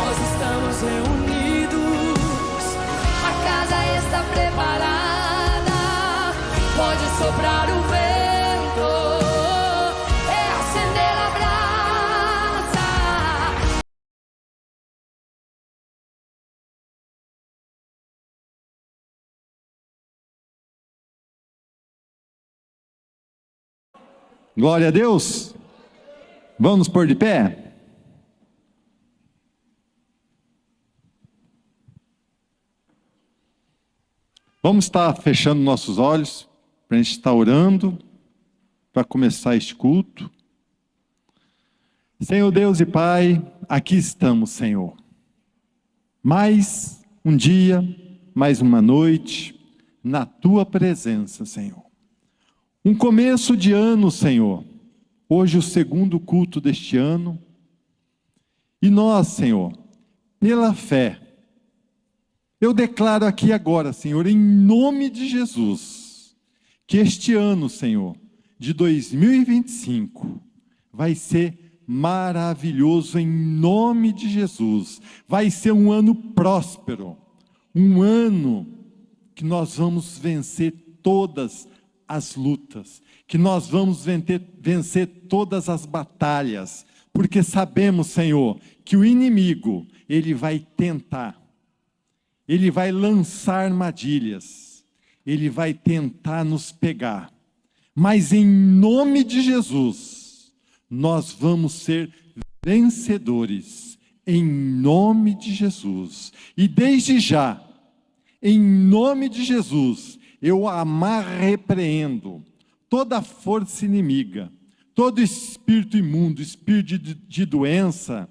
nós estamos reunidos, a casa está preparada, pode soprar o vento, é acender a brasa. Glória a Deus. Vamos nos pôr de pé? Vamos estar fechando nossos olhos, para a gente estar orando, para começar este culto. Senhor Deus e Pai, aqui estamos, Senhor. Mais um dia, mais uma noite, na Tua presença, Senhor. Um começo de ano, Senhor. Hoje o segundo culto deste ano. E nós, Senhor, pela fé, eu declaro aqui agora, Senhor, em nome de Jesus, que este ano, Senhor, de 2025, vai ser maravilhoso em nome de Jesus. Vai ser um ano próspero, um ano que nós vamos vencer todas as lutas, que nós vamos vencer todas as batalhas, porque sabemos, Senhor, que o inimigo, ele vai tentar, ele vai lançar armadilhas, ele vai tentar nos pegar, mas em nome de Jesus, nós vamos ser vencedores, em nome de Jesus. E desde já, em nome de Jesus, eu repreendo toda força inimiga, todo espírito imundo, espírito de doença,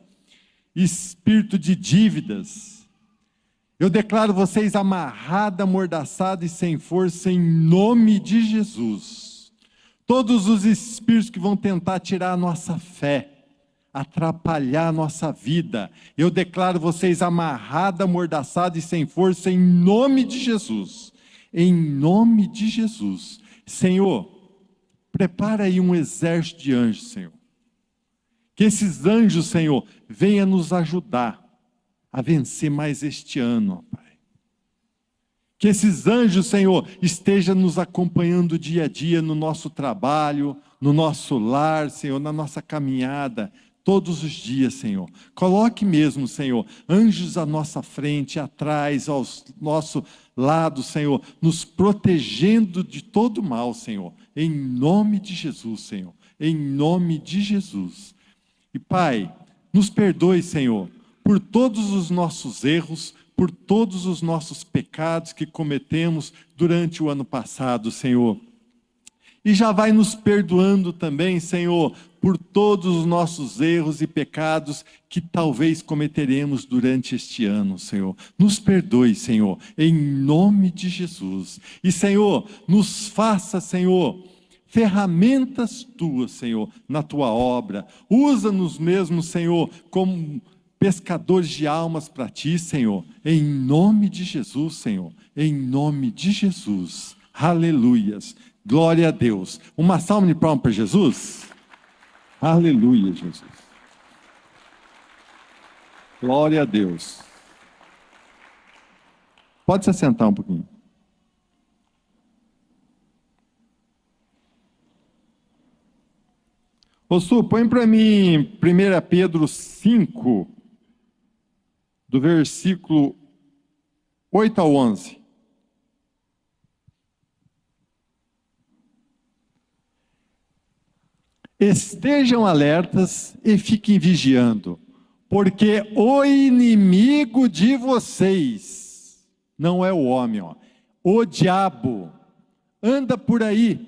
espírito de dívidas. Eu declaro vocês amarrada, amordaçada e sem força em nome de Jesus. Todos os espíritos que vão tentar tirar a nossa fé, atrapalhar a nossa vida, eu declaro vocês amarrada, amordaçada e sem força em nome de Jesus. Em nome de Jesus. Senhor, prepara aí um exército de anjos, Senhor. Que esses anjos, Senhor, venham nos ajudar a vencer mais este ano, ó Pai. Que esses anjos, Senhor, estejam nos acompanhando dia a dia no nosso trabalho, no nosso lar, Senhor, na nossa caminhada, todos os dias, Senhor. Coloque mesmo, Senhor, anjos à nossa frente, atrás, ao nosso lado, Senhor, nos protegendo de todo mal, Senhor. Em nome de Jesus, Senhor. Em nome de Jesus. E Pai, nos perdoe, Senhor, por todos os nossos erros, por todos os nossos pecados que cometemos durante o ano passado, Senhor. E já vai nos perdoando também, Senhor, por todos os nossos erros e pecados que talvez cometeremos durante este ano, Senhor. Nos perdoe, Senhor, em nome de Jesus. E, Senhor, nos faça, Senhor, ferramentas Tuas, Senhor, na Tua obra. Usa-nos mesmo, Senhor, como pescadores de almas para Ti, Senhor. Em nome de Jesus, Senhor. Em nome de Jesus. Aleluias. Glória a Deus. Uma salva de palmas para Jesus. Aleluia, Jesus. Glória a Deus. Pode se assentar um pouquinho. Ô Su, põe para mim 1 Pedro 5, do versículo 8 ao 11. Estejam alertas e fiquem vigiando, porque o inimigo de vocês, não é o homem, o diabo, anda por aí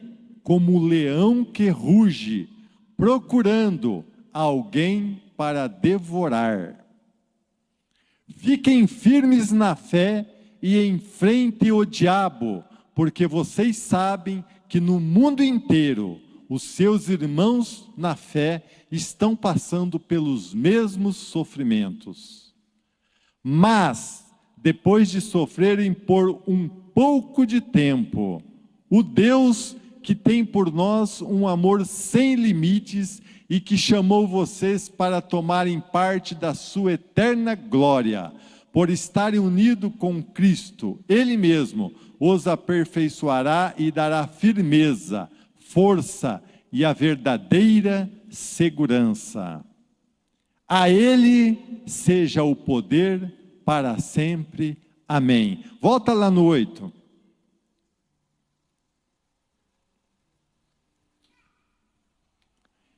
como o leão que ruge, procurando alguém para devorar. Fiquem firmes na fé e enfrentem o diabo, porque vocês sabem que no mundo inteiro os seus irmãos na fé estão passando pelos mesmos sofrimentos. Mas, depois de sofrerem por um pouco de tempo, o Deus que tem por nós um amor sem limites e que chamou vocês para tomarem parte da sua eterna glória, por estarem unidos com Cristo. Ele mesmo os aperfeiçoará e dará firmeza, força e a verdadeira segurança. A Ele seja o poder para sempre. Amém. Volta lá no 8.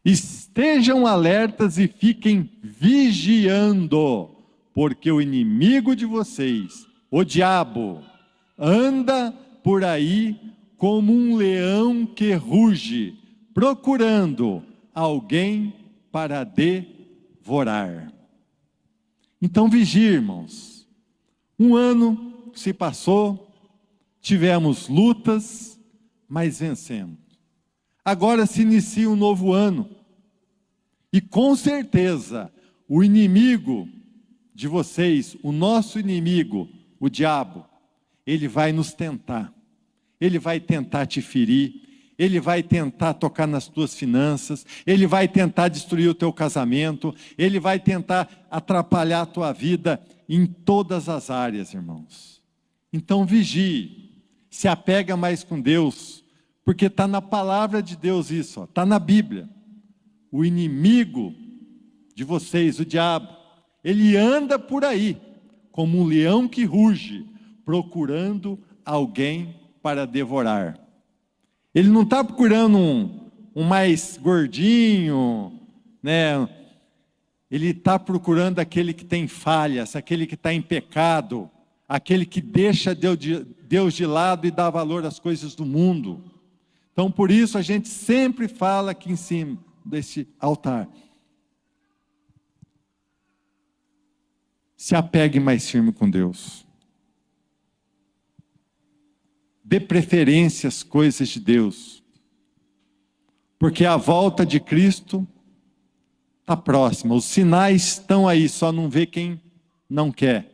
Estejam alertas e fiquem vigiando, porque o inimigo de vocês, o diabo, anda por aí como um leão que ruge, procurando alguém para devorar. Então vigie, irmãos. Um ano se passou, tivemos lutas, mas vencemos. Agora se inicia um novo ano. E com certeza, o inimigo de vocês, o nosso inimigo, o diabo, ele vai nos tentar. Ele vai tentar te ferir. Ele vai tentar tocar nas tuas finanças. Ele vai tentar destruir o teu casamento. Ele vai tentar atrapalhar a tua vida em todas as áreas, irmãos. Então vigie. Se apega mais com Deus. Porque está na palavra de Deus isso, está na Bíblia. O inimigo de vocês, o diabo, ele anda por aí, como um leão que ruge, procurando alguém para devorar. Ele não está procurando um mais gordinho, né? Ele está procurando aquele que tem falhas, aquele que está em pecado, aquele que deixa Deus de lado e dá valor às coisas do mundo. Então, por isso, a gente sempre fala aqui em cima desse altar. Se apegue mais firme com Deus. Dê preferência às coisas de Deus. Porque a volta de Cristo está próxima. Os sinais estão aí, só não vê quem não quer.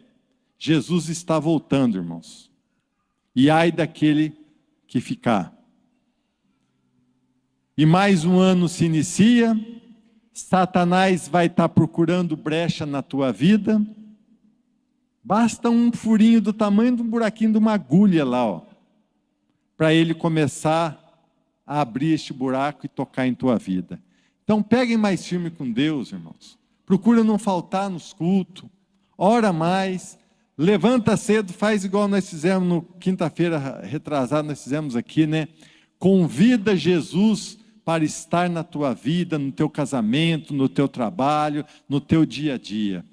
Jesus está voltando, irmãos. E ai daquele que ficar. E mais um ano se inicia, Satanás vai estar procurando brecha na tua vida, basta um furinho do tamanho de um buraquinho de uma agulha lá, para ele começar a abrir este buraco e tocar em tua vida. Então peguem mais firme com Deus, irmãos, procura não faltar nos cultos, ora mais, levanta cedo, faz igual nós fizemos no quinta-feira retrasada, nós fizemos aqui, né? Convida Jesus para estar na tua vida, no teu casamento, no teu trabalho, no teu dia a dia.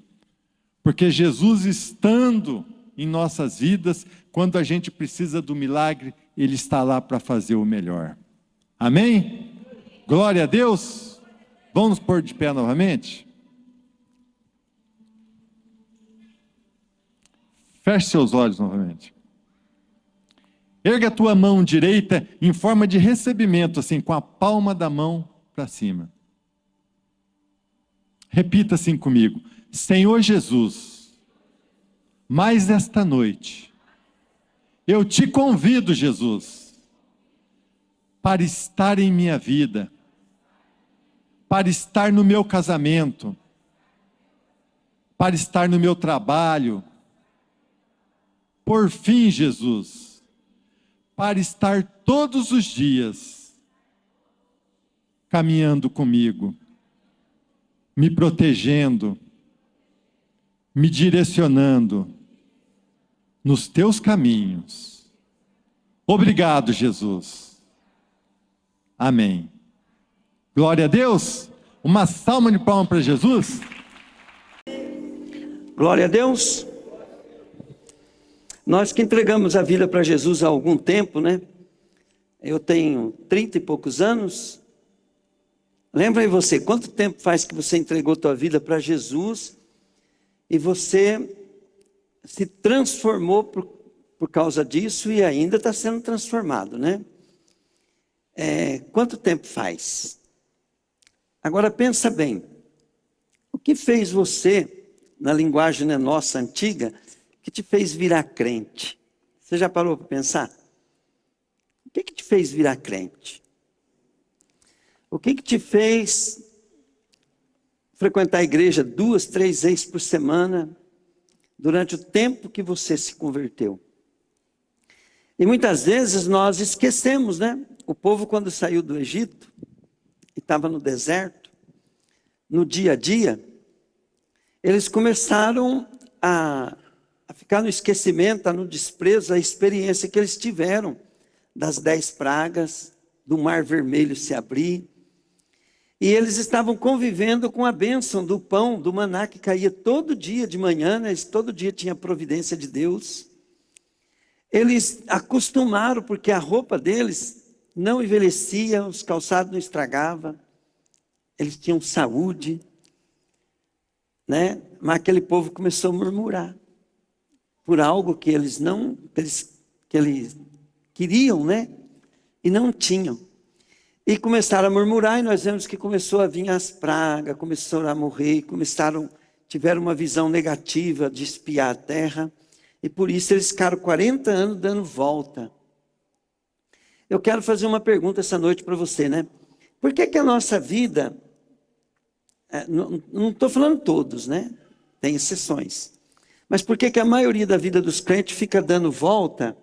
Porque Jesus estando em nossas vidas, quando a gente precisa do milagre, Ele está lá para fazer o melhor. Amém? Glória a Deus. Vamos nos pôr de pé novamente? Feche seus olhos novamente. Erga a tua mão direita em forma de recebimento, assim, com a palma da mão para cima. Repita assim comigo. Senhor Jesus, mais esta noite, eu te convido, Jesus, para estar em minha vida, para estar no meu casamento, para estar no meu trabalho. Por fim, Jesus, para estar todos os dias caminhando comigo, me protegendo, me direcionando nos teus caminhos. Obrigado, Jesus. Amém. Glória a Deus. Uma salva de palmas para Jesus. Glória a Deus. Nós que entregamos a vida para Jesus há algum tempo, né? Eu tenho 30 e poucos anos. Lembra aí você, quanto tempo faz que você entregou tua vida para Jesus e você se transformou por causa disso e ainda está sendo transformado, né? Quanto tempo faz? Agora pensa bem, o que fez você, na linguagem nossa antiga, que te fez virar crente? Você já parou para pensar? O que te fez virar crente? O que te fez frequentar a igreja 2, 3 vezes por semana durante o tempo que você se converteu? E muitas vezes nós esquecemos, né? O povo, quando saiu do Egito e estava no deserto, no dia a dia, eles começaram a ficar no esquecimento, no desprezo, a experiência que eles tiveram das 10 pragas, do Mar Vermelho se abrir. E eles estavam convivendo com a bênção do pão, do maná que caía todo dia de manhã, né? Todo dia tinha a providência de Deus. Eles acostumaram, porque a roupa deles não envelhecia, os calçados não estragavam, eles tinham saúde, né? Mas aquele povo começou a murmurar por algo que eles não, que eles queriam, né? E não tinham. E começaram a murmurar, e nós vemos que começou a vir as pragas, começaram a morrer, tiveram uma visão negativa de espiar a terra. E por isso eles ficaram 40 anos dando volta. Eu quero fazer uma pergunta essa noite para você, né? Por que a nossa vida, não estou falando todos, né? Tem exceções. Mas por que a maioria da vida dos crentes fica dando volta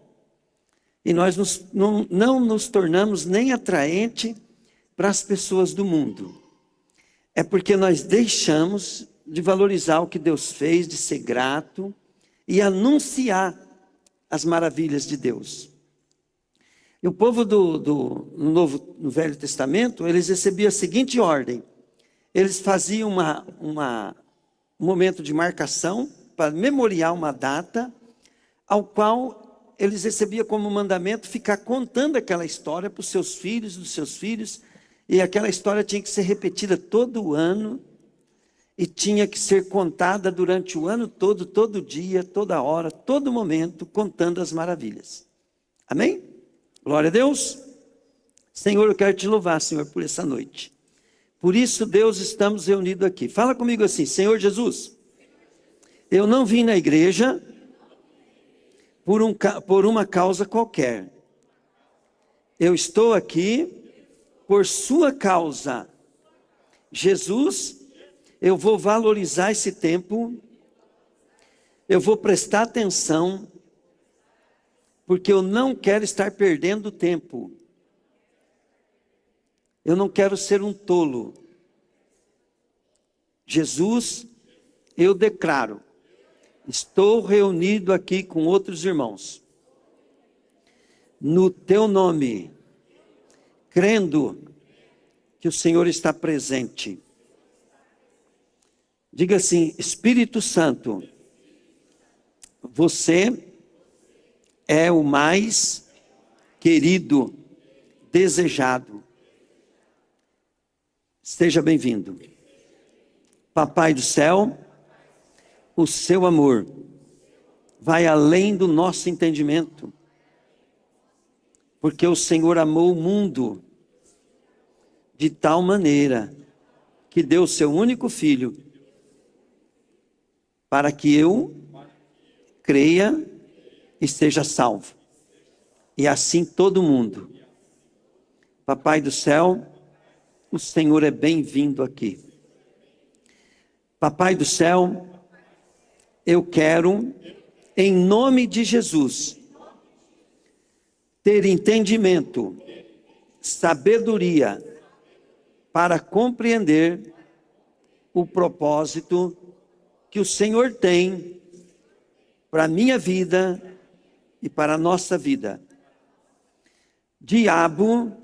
e nós não nos tornamos nem atraente para as pessoas do mundo? É porque nós deixamos de valorizar o que Deus fez, de ser grato, e anunciar as maravilhas de Deus. E o povo no Velho Testamento, eles recebiam a seguinte ordem. Eles faziam um momento de marcação para memoriar uma data, ao qual eles recebiam como mandamento ficar contando aquela história para os seus filhos, dos seus filhos, e aquela história tinha que ser repetida todo ano, e tinha que ser contada durante o ano todo, todo dia, toda hora, todo momento, contando as maravilhas. Amém? Glória a Deus. Senhor, eu quero te louvar, Senhor, por essa noite. Por isso, Deus, estamos reunidos aqui. Fala comigo assim: Senhor Jesus, eu não vim na igreja por uma causa qualquer. Eu estou aqui por sua causa. Jesus, eu vou valorizar esse tempo, eu vou prestar atenção, porque eu não quero estar perdendo tempo. Eu não quero ser um tolo. Jesus, eu declaro, estou reunido aqui com outros irmãos, no teu nome, crendo que o Senhor está presente. Diga assim: Espírito Santo, você é o mais querido, desejado. Seja bem-vindo. Papai do céu, o seu amor vai além do nosso entendimento, porque o Senhor amou o mundo de tal maneira que deu o seu único filho, para que eu creia e seja salvo. E assim todo mundo. Papai do céu, o Senhor é bem-vindo aqui. Papai do céu, eu quero, em nome de Jesus, ter entendimento, sabedoria, para compreender o propósito que o Senhor tem para a minha vida e para a nossa vida. Diabo,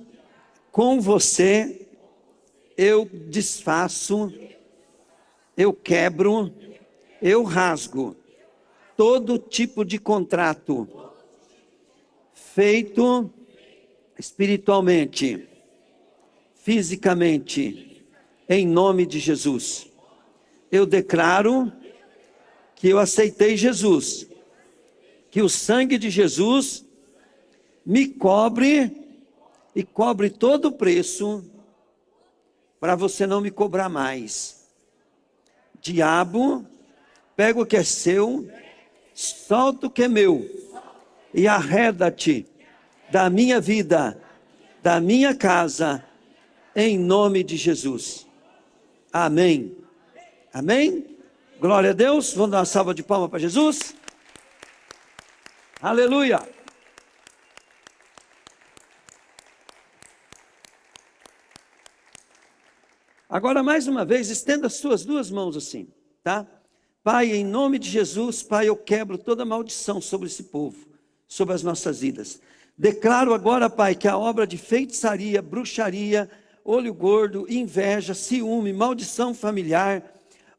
com você eu desfaço, eu quebro, eu rasgo todo tipo de contrato feito espiritualmente, fisicamente, em nome de Jesus. Eu declaro que eu aceitei Jesus, que o sangue de Jesus me cobre e cobre todo o preço para você não me cobrar mais. Diabo, pega o que é seu, solta o que é meu e arreda-te da minha vida, da minha casa, em nome de Jesus. Amém. Amém? Glória a Deus. Vamos dar uma salva de palmas para Jesus. Aleluia. Agora, mais uma vez, estenda as suas duas mãos assim, tá? Pai, em nome de Jesus, Pai, eu quebro toda maldição sobre esse povo, sobre as nossas vidas. Declaro agora, Pai, que a obra de feitiçaria, bruxaria, olho gordo, inveja, ciúme, maldição familiar,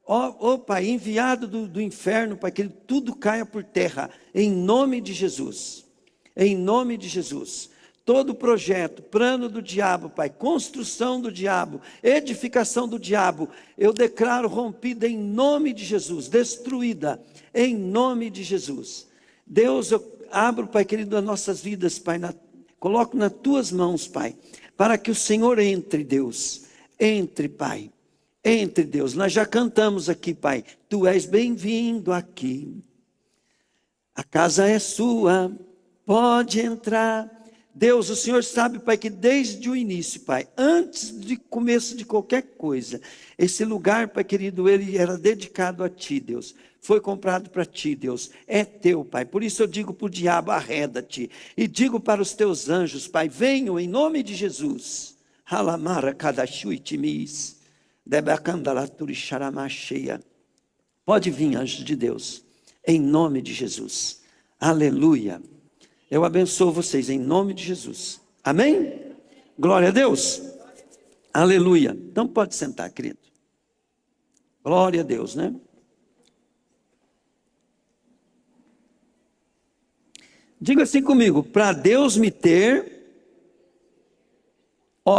ó Pai, enviado do inferno, Pai, que tudo caia por terra, em nome de Jesus. Em nome de Jesus. Todo projeto, plano do diabo, Pai, construção do diabo, edificação do diabo, eu declaro rompida em nome de Jesus, destruída em nome de Jesus. Deus, eu abro, Pai querido, as nossas vidas, Pai, coloco nas tuas mãos, Pai, para que o Senhor entre, Deus, entre, Pai, entre, Deus. Nós já cantamos aqui, Pai, Tu és bem-vindo aqui, a casa é sua, pode entrar. Deus, o Senhor sabe, Pai, que desde o início, Pai, antes de começo de qualquer coisa, esse lugar, Pai querido, ele era dedicado a Ti, Deus. Foi comprado para Ti, Deus. É Teu, Pai. Por isso eu digo para o diabo, arreda-te. E digo para os Teus anjos, Pai, venham em nome de Jesus. Halamara kadashui timis. Debacandalaturi charamacheia. Pode vir, anjos de Deus. Em nome de Jesus. Aleluia. Eu abençoo vocês em nome de Jesus. Amém? Glória a Deus. Aleluia. Então pode sentar, querido. Glória a Deus, né? Diga assim comigo, para Deus me ter,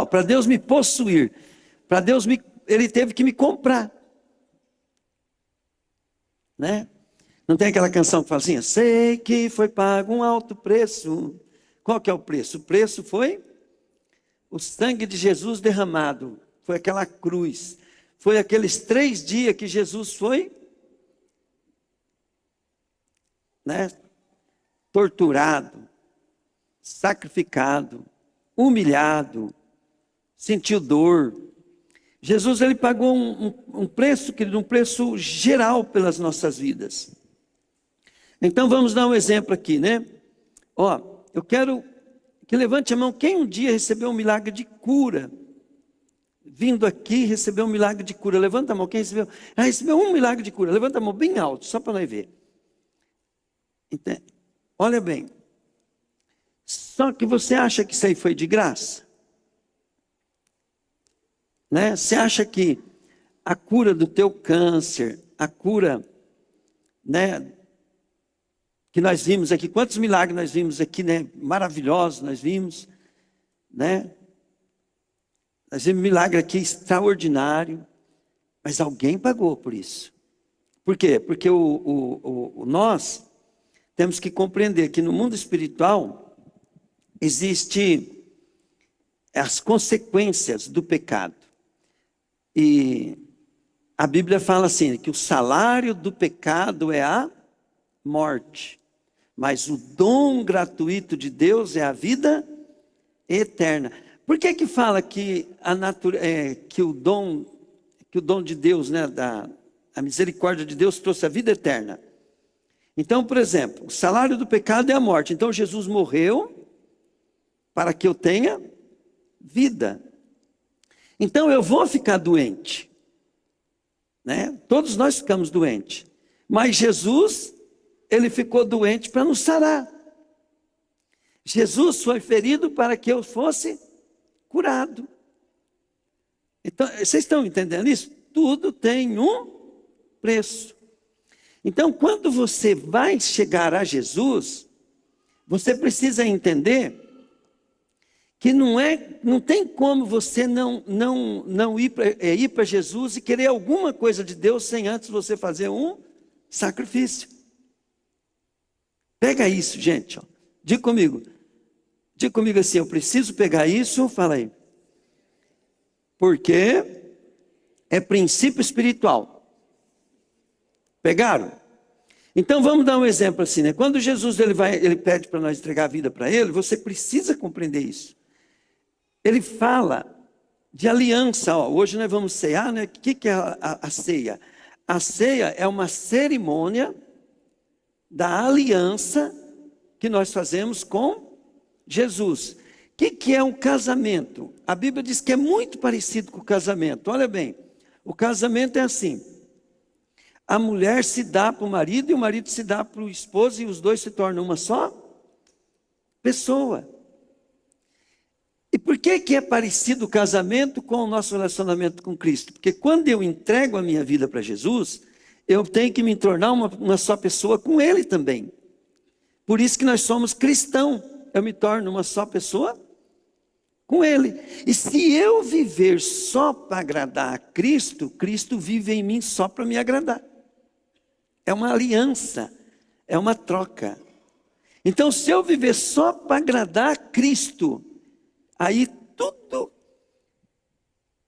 para Deus me possuir, Ele teve que me comprar. Né? Não tem aquela canção que fala assim, sei que foi pago um alto preço. Qual que é o preço? O preço foi o sangue de Jesus derramado. Foi aquela cruz. Foi aqueles 3 dias que Jesus foi, né, torturado, sacrificado, humilhado, sentiu dor. Jesus, ele pagou um preço, querido, um preço geral pelas nossas vidas. Então vamos dar um exemplo aqui, né? Eu quero que levante a mão quem um dia recebeu um milagre de cura. Vindo aqui, recebeu um milagre de cura. Levanta a mão, quem recebeu? Recebeu um milagre de cura. Levanta a mão bem alto, só para nós ver. Então, olha bem. Só que você acha que isso aí foi de graça? Né? Você acha que a cura do teu câncer, a cura, né, que nós vimos aqui, quantos milagres nós vimos aqui, né? Maravilhosos nós vimos, né? Nós vimos um milagre aqui extraordinário, mas alguém pagou por isso. Por quê? Porque nós temos que compreender que no mundo espiritual existe as consequências do pecado. E a Bíblia fala assim, que o salário do pecado é a morte. Mas o dom gratuito de Deus é a vida eterna. Por que fala que que o dom de Deus, né, a misericórdia de Deus trouxe a vida eterna? Então, por exemplo, o salário do pecado é a morte. Então Jesus morreu para que eu tenha vida. Então eu vou ficar doente, né? Todos nós ficamos doentes. Mas Jesus, ele ficou doente para nos sarar. Jesus foi ferido para que eu fosse curado. Então, vocês estão entendendo isso? Tudo tem um preço. Então, quando você vai chegar a Jesus, você precisa entender que não tem como você não ir para Jesus e querer alguma coisa de Deus sem antes você fazer um sacrifício. Pega isso, gente. Diga comigo assim, eu preciso pegar isso, fala aí. Porque é princípio espiritual. Pegaram? Então vamos dar um exemplo assim, né? Quando Jesus ele pede para nós entregar a vida para ele, você precisa compreender isso. Ele fala de aliança. Ó. Hoje nós vamos cear, né? O que é a ceia? A ceia é uma cerimônia da aliança que nós fazemos com Jesus. O que é um casamento? A Bíblia diz que é muito parecido com o casamento. Olha bem, o casamento é assim. A mulher se dá para o marido e o marido se dá para o esposo e os dois se tornam uma só pessoa. E por que é parecido o casamento com o nosso relacionamento com Cristo? Porque quando eu entrego a minha vida para Jesus, eu tenho que me tornar uma só pessoa com Ele também. Por isso que nós somos cristãos. Eu me torno uma só pessoa com Ele. E se eu viver só para agradar a Cristo, Cristo vive em mim só para me agradar. É uma aliança, é uma troca. Então, se eu viver só para agradar a Cristo, aí tudo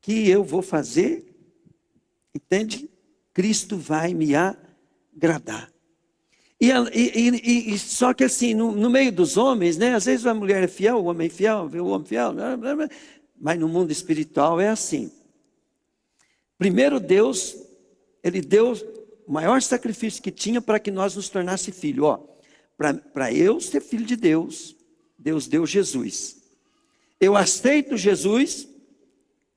que eu vou fazer, entende? Cristo vai me agradar. E só que assim, no meio dos homens, né? Às vezes a mulher é fiel, o homem é fiel, o homem é fiel, mas no mundo espiritual é assim. Primeiro Deus, Ele deu o maior sacrifício que tinha para que nós nos tornasse filho. Para eu ser filho de Deus, Deus deu Jesus. Eu aceito Jesus,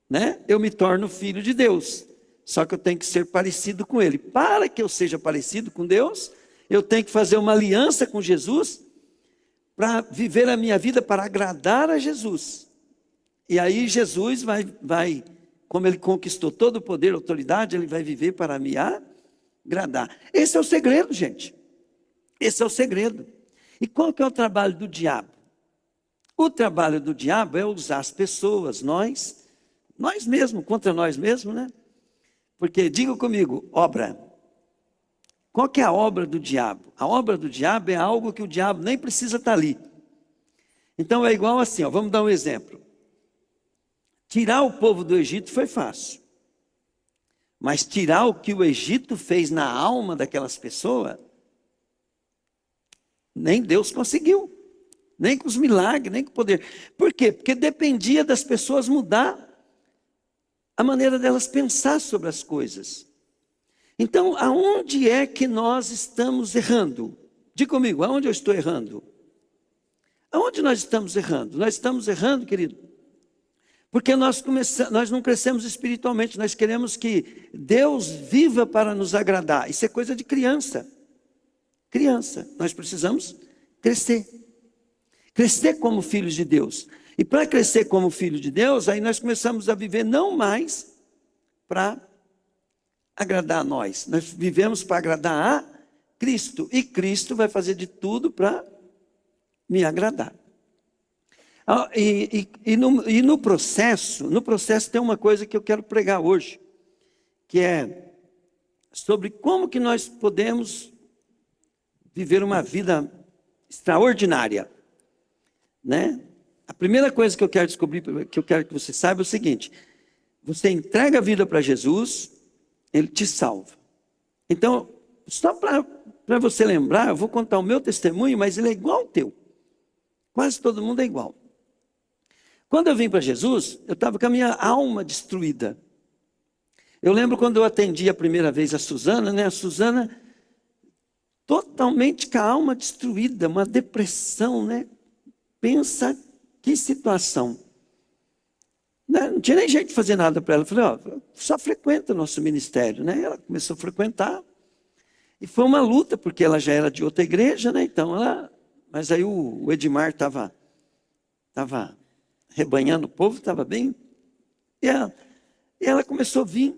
né? Eu me torno filho de Deus. Só que eu tenho que ser parecido com Ele. Para que eu seja parecido com Deus, eu tenho que fazer uma aliança com Jesus para viver a minha vida para agradar a Jesus. E aí Jesus vai, como Ele conquistou todo o poder, a autoridade, Ele vai viver para me agradar. Esse é o segredo, gente. Esse é o segredo. E qual que é o trabalho do diabo? O trabalho do diabo é usar as pessoas, nós mesmos, contra nós mesmos, né? Porque, diga comigo, obra. Qual que é a obra do diabo? A obra do diabo é algo que o diabo nem precisa estar ali. Então é igual assim, ó, vamos dar um exemplo. Tirar o povo do Egito foi fácil. Mas tirar o que o Egito fez na alma daquelas pessoas, nem Deus conseguiu. Nem com os milagres, nem com o poder. Por quê? Porque dependia das pessoas mudar a maneira delas pensar sobre as coisas. Então, aonde é que nós estamos errando? Diga comigo, aonde eu estou errando? Aonde nós estamos errando? Nós estamos errando, querido, porque nós não crescemos espiritualmente. Nós queremos que Deus viva para nos agradar. Isso é coisa de criança. Criança. Nós precisamos crescer. Crescer como filhos de Deus. E para crescer como filho de Deus, aí nós começamos a viver não mais para agradar a nós. Nós vivemos para agradar a Cristo. E Cristo vai fazer de tudo para me agradar. E no processo tem uma coisa que eu quero pregar hoje, que é sobre como que nós podemos viver uma vida extraordinária. Né? A primeira coisa que eu quero descobrir, que eu quero que você saiba é o seguinte: você entrega a vida para Jesus, Ele te salva. Então, só para você lembrar, eu vou contar o meu testemunho, mas ele é igual ao teu. Quase todo mundo é igual. Quando eu vim para Jesus, eu estava com a minha alma destruída. Eu lembro quando eu atendi a primeira vez a Suzana, né? A Suzana totalmente com a alma destruída, uma depressão, né? Pensa que situação. Não tinha nem jeito de fazer nada para ela. Eu falei, só frequenta o nosso ministério, né? Ela começou a frequentar. E foi uma luta, porque ela já era de outra igreja, né? Então mas aí o Edmar estava rebanhando o povo, estava bem. E ela começou a vir,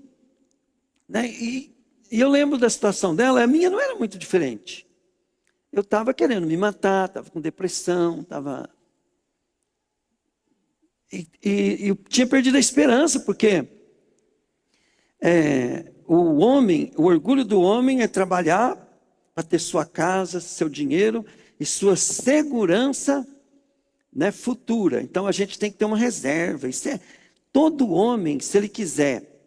né? E eu lembro da situação dela, a minha não era muito diferente. Eu estava querendo me matar, estava com depressão, estava... E eu tinha perdido a esperança, porque o orgulho do homem é trabalhar para ter sua casa, seu dinheiro e sua segurança, né, futura. Então a gente tem que ter uma reserva. Todo homem, se ele quiser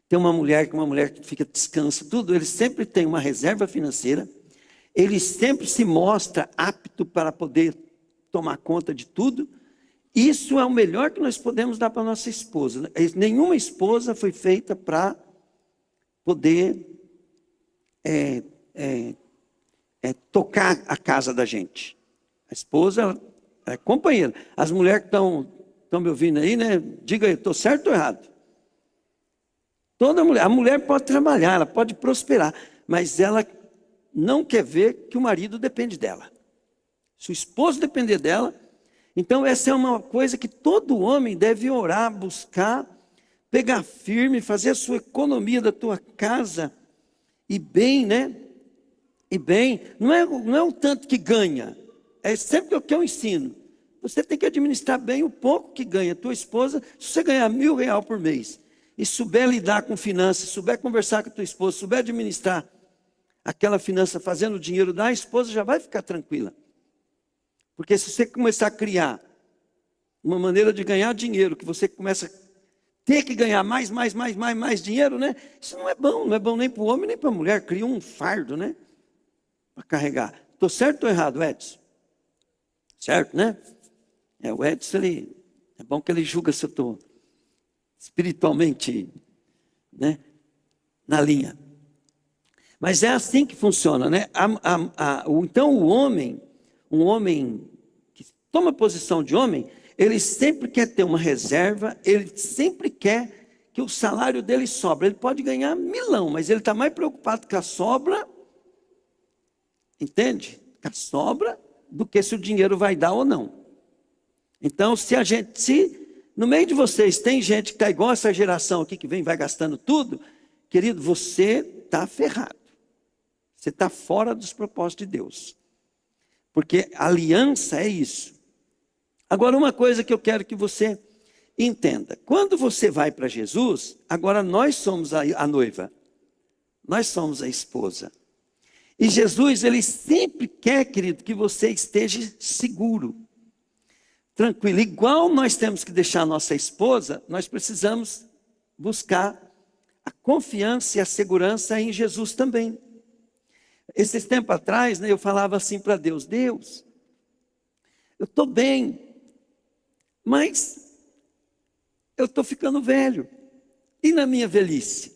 tem uma mulher que fica descansa, tudo, ele sempre tem uma reserva financeira, ele sempre se mostra apto para poder tomar conta de tudo. Isso é o melhor que nós podemos dar para nossa esposa. Nenhuma esposa foi feita para poder tocar a casa da gente. A esposa é companheira. As mulheres que estão me ouvindo aí, né? Diga aí, estou certo ou errado? A mulher pode trabalhar, ela pode prosperar, mas ela não quer ver que o marido depende dela. Se o esposo depender dela, então essa é uma coisa que todo homem deve orar, buscar, pegar firme, fazer a sua economia da tua casa, e bem, né? E bem, não é o tanto que ganha, é sempre o que eu ensino. Você tem que administrar bem o pouco que ganha. Tua esposa, se você ganhar R$1.000 por mês, e souber lidar com finanças, souber conversar com a tua esposa, souber administrar aquela finança fazendo o dinheiro da esposa, já vai ficar tranquila. Porque se você começar a criar uma maneira de ganhar dinheiro, que você começa a ter que ganhar mais dinheiro, né? Isso não é bom nem para o homem nem para a mulher, cria um fardo, né? Para carregar. Estou certo ou errado, Edson? Certo, né? O Edson, é bom que ele julga se eu estou espiritualmente, né, na linha. Mas é assim que funciona, né? Então um homem que toma posição de homem, ele sempre quer ter uma reserva, ele sempre quer que o salário dele sobra. Ele pode ganhar milão, mas ele está mais preocupado com a sobra, entende? Com a sobra, do que se o dinheiro vai dar ou não. Então, se no meio de vocês tem gente que está igual essa geração aqui, que vai gastando tudo, querido, você está ferrado. Você está fora dos propósitos de Deus. Porque aliança é isso. Agora, uma coisa que eu quero que você entenda. Quando você vai para Jesus, agora nós somos a noiva. Nós somos a esposa. E Jesus, ele sempre quer, querido, que você esteja seguro, tranquilo. Igual nós temos que deixar a nossa esposa, nós precisamos buscar a confiança e a segurança em Jesus também. Esses tempos atrás, né, eu falava assim para Deus: Deus, eu estou bem, mas eu estou ficando velho. E na minha velhice?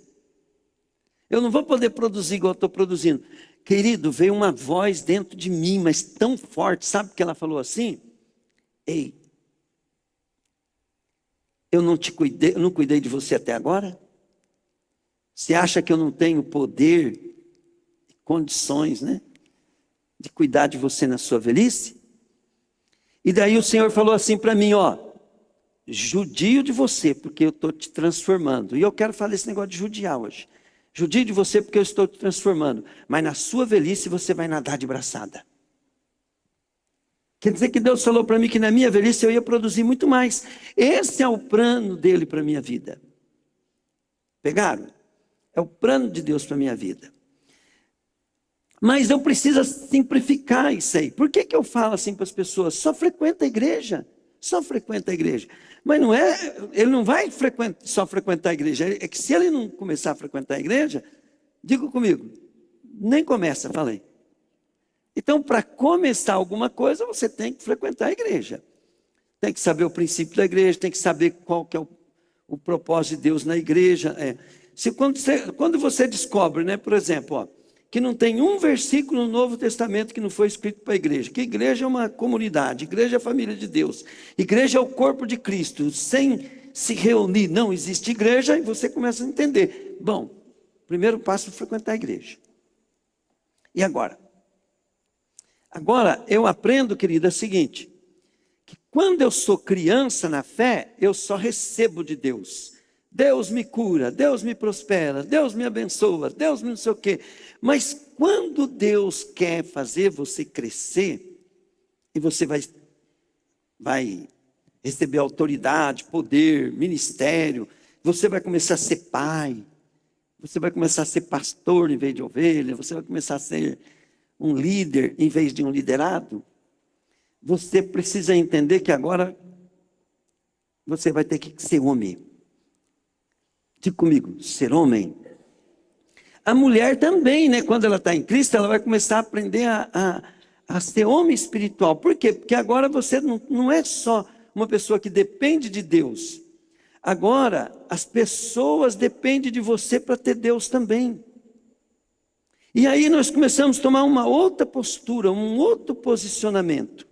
Eu não vou poder produzir igual eu estou produzindo. Querido, veio uma voz dentro de mim, mas tão forte. Sabe o que ela falou assim? Ei, eu não cuidei de você até agora? Você acha que eu não tenho poder, condições, né, de cuidar de você na sua velhice? E daí o Senhor falou assim para mim, ó: judio de você, porque eu estou te transformando. E eu quero falar esse negócio de judiar hoje. Judio de você porque eu estou te transformando. Mas na sua velhice você vai nadar de braçada. Quer dizer que Deus falou para mim que na minha velhice eu ia produzir muito mais. Esse é o plano dele para a minha vida. Pegaram? É o plano de Deus para a minha vida. Mas eu preciso simplificar isso aí. Por que eu falo assim para as pessoas? Só frequenta a igreja. Só frequenta a igreja. Mas não é, ele não vai só frequentar a igreja. É que se ele não começar a frequentar a igreja, diga comigo, nem começa, falei. Então, para começar alguma coisa, você tem que frequentar a igreja. Tem que saber o princípio da igreja, tem que saber qual que é o propósito de Deus na igreja. Quando você descobre, né, por exemplo, ó, que não tem um versículo no Novo Testamento que não foi escrito para a igreja, que a igreja é uma comunidade, igreja é a família de Deus, igreja é o corpo de Cristo, sem se reunir não existe igreja, e você começa a entender. Bom, primeiro passo é frequentar a igreja. E agora? Agora eu aprendo, querida, o seguinte, que quando eu sou criança na fé, eu só recebo de Deus. Deus me cura, Deus me prospera, Deus me abençoa, Deus me não sei o quê. Mas quando Deus quer fazer você crescer, e você vai receber autoridade, poder, ministério, você vai começar a ser pai, você vai começar a ser pastor em vez de ovelha, você vai começar a ser um líder em vez de um liderado, você precisa entender que agora você vai ter que ser homem. Diga comigo, ser homem. A mulher também, né? Quando ela está em Cristo, ela vai começar a aprender a ser homem espiritual. Por quê? Porque agora você não é só uma pessoa que depende de Deus. Agora, as pessoas dependem de você para ter Deus também. E aí nós começamos a tomar uma outra postura, um outro posicionamento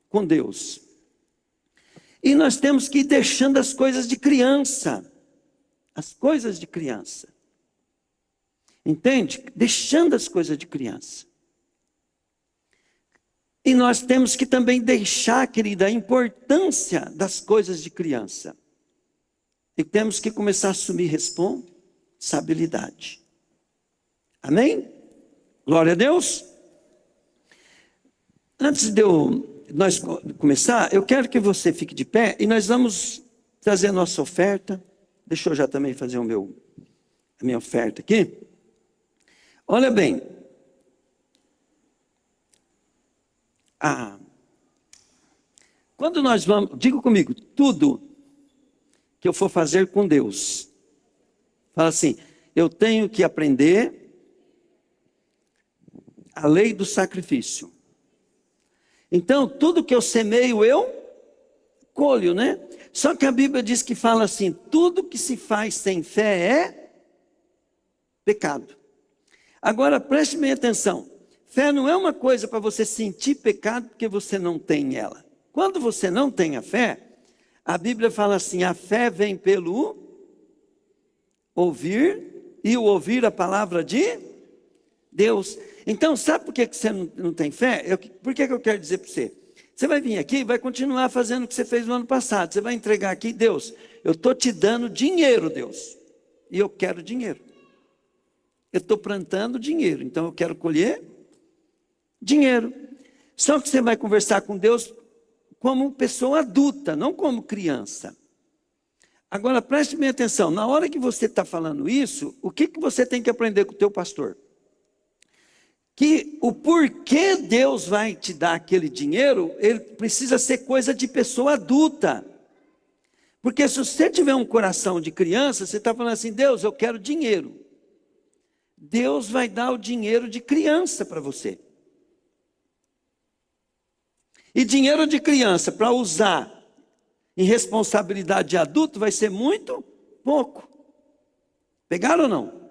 com Deus. E nós temos que ir deixando as coisas de criança. As coisas de criança. Entende? Deixando as coisas de criança. E nós temos que também deixar, querida, a importância das coisas de criança. E temos que começar a assumir responsabilidade. Amém? Glória a Deus. Antes de nós começar, eu quero que você fique de pé e nós vamos trazer a nossa oferta. Deixa eu já também fazer a minha oferta aqui. Olha bem. Quando nós vamos, diga comigo, tudo que eu for fazer com Deus. Fala assim, eu tenho que aprender a lei do sacrifício. Então, tudo que eu semeio, eu colho, né? Só que a Bíblia diz que fala assim, tudo que se faz sem fé é pecado. Agora, preste bem atenção. Fé não é uma coisa para você sentir pecado porque você não tem ela. Quando você não tem a fé, a Bíblia fala assim, a fé vem pelo ouvir, e o ouvir a palavra de Deus. Então, sabe por que você não tem fé? Por que eu quero dizer para você? Você vai vir aqui e vai continuar fazendo o que você fez no ano passado. Você vai entregar aqui, Deus, eu estou te dando dinheiro, Deus. E eu quero dinheiro. Eu estou plantando dinheiro, então eu quero colher dinheiro. Só que você vai conversar com Deus como pessoa adulta, não como criança. Agora, preste bem atenção. Na hora que você está falando isso, o que você tem que aprender com o teu pastor? Que o porquê Deus vai te dar aquele dinheiro, ele precisa ser coisa de pessoa adulta. Porque se você tiver um coração de criança, você está falando assim, Deus, eu quero dinheiro. Deus vai dar o dinheiro de criança para você. E dinheiro de criança para usar em responsabilidade de adulto vai ser muito pouco. Pegaram ou não?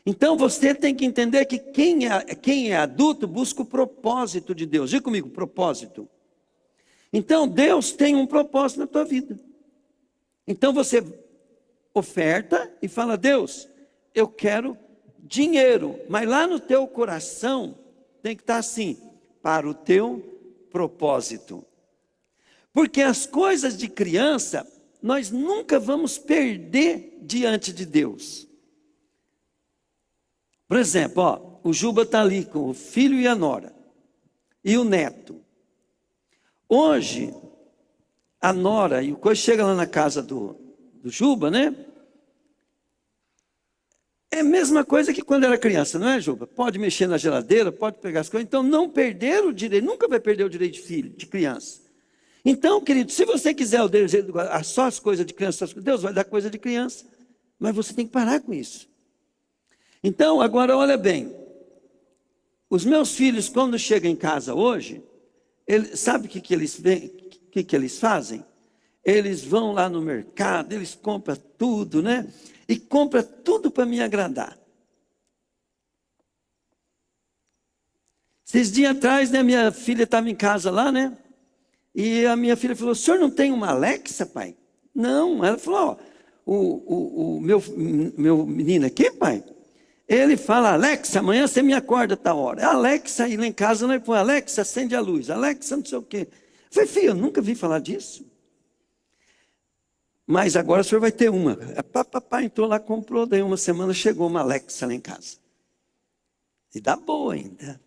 Então você tem que entender que quem é adulto busca o propósito de Deus. Diga comigo, propósito. Então Deus tem um propósito na tua vida. Então você oferta e fala, Deus, eu quero dinheiro. Mas lá no teu coração tem que estar assim, para o teu propósito. Porque as coisas de criança, nós nunca vamos perder diante de Deus. Por exemplo, o Juba está ali com o filho e a nora. E o neto. Hoje, a nora, e o coisa chega lá na casa do Juba, né? É a mesma coisa que quando era criança, não é, Juba? Pode mexer na geladeira, pode pegar as coisas. Então, não perder o direito, nunca vai perder o direito de filho, de criança. Então, querido, se você quiser só as coisas de criança, Deus vai dar coisa de criança. Mas você tem que parar com isso. Então, agora olha bem. Os meus filhos, quando chegam em casa hoje, sabe o que eles fazem? Eles vão lá no mercado, eles compram tudo, né? E compram tudo para me agradar. Esses dias atrás, né, minha filha estava em casa lá, né? E a minha filha falou, o senhor não tem uma Alexa, pai? Não. Ela falou, o meu menino aqui, pai, ele fala, Alexa, amanhã você me acorda a tal hora. Alexa, e lá em casa nós põe, Alexa, acende a luz. Alexa, não sei o quê. Eu falei, filho, eu nunca vi falar disso. Mas agora o senhor vai ter uma. Papai entrou lá, comprou, daí uma semana chegou uma Alexa lá em casa. E dá boa ainda.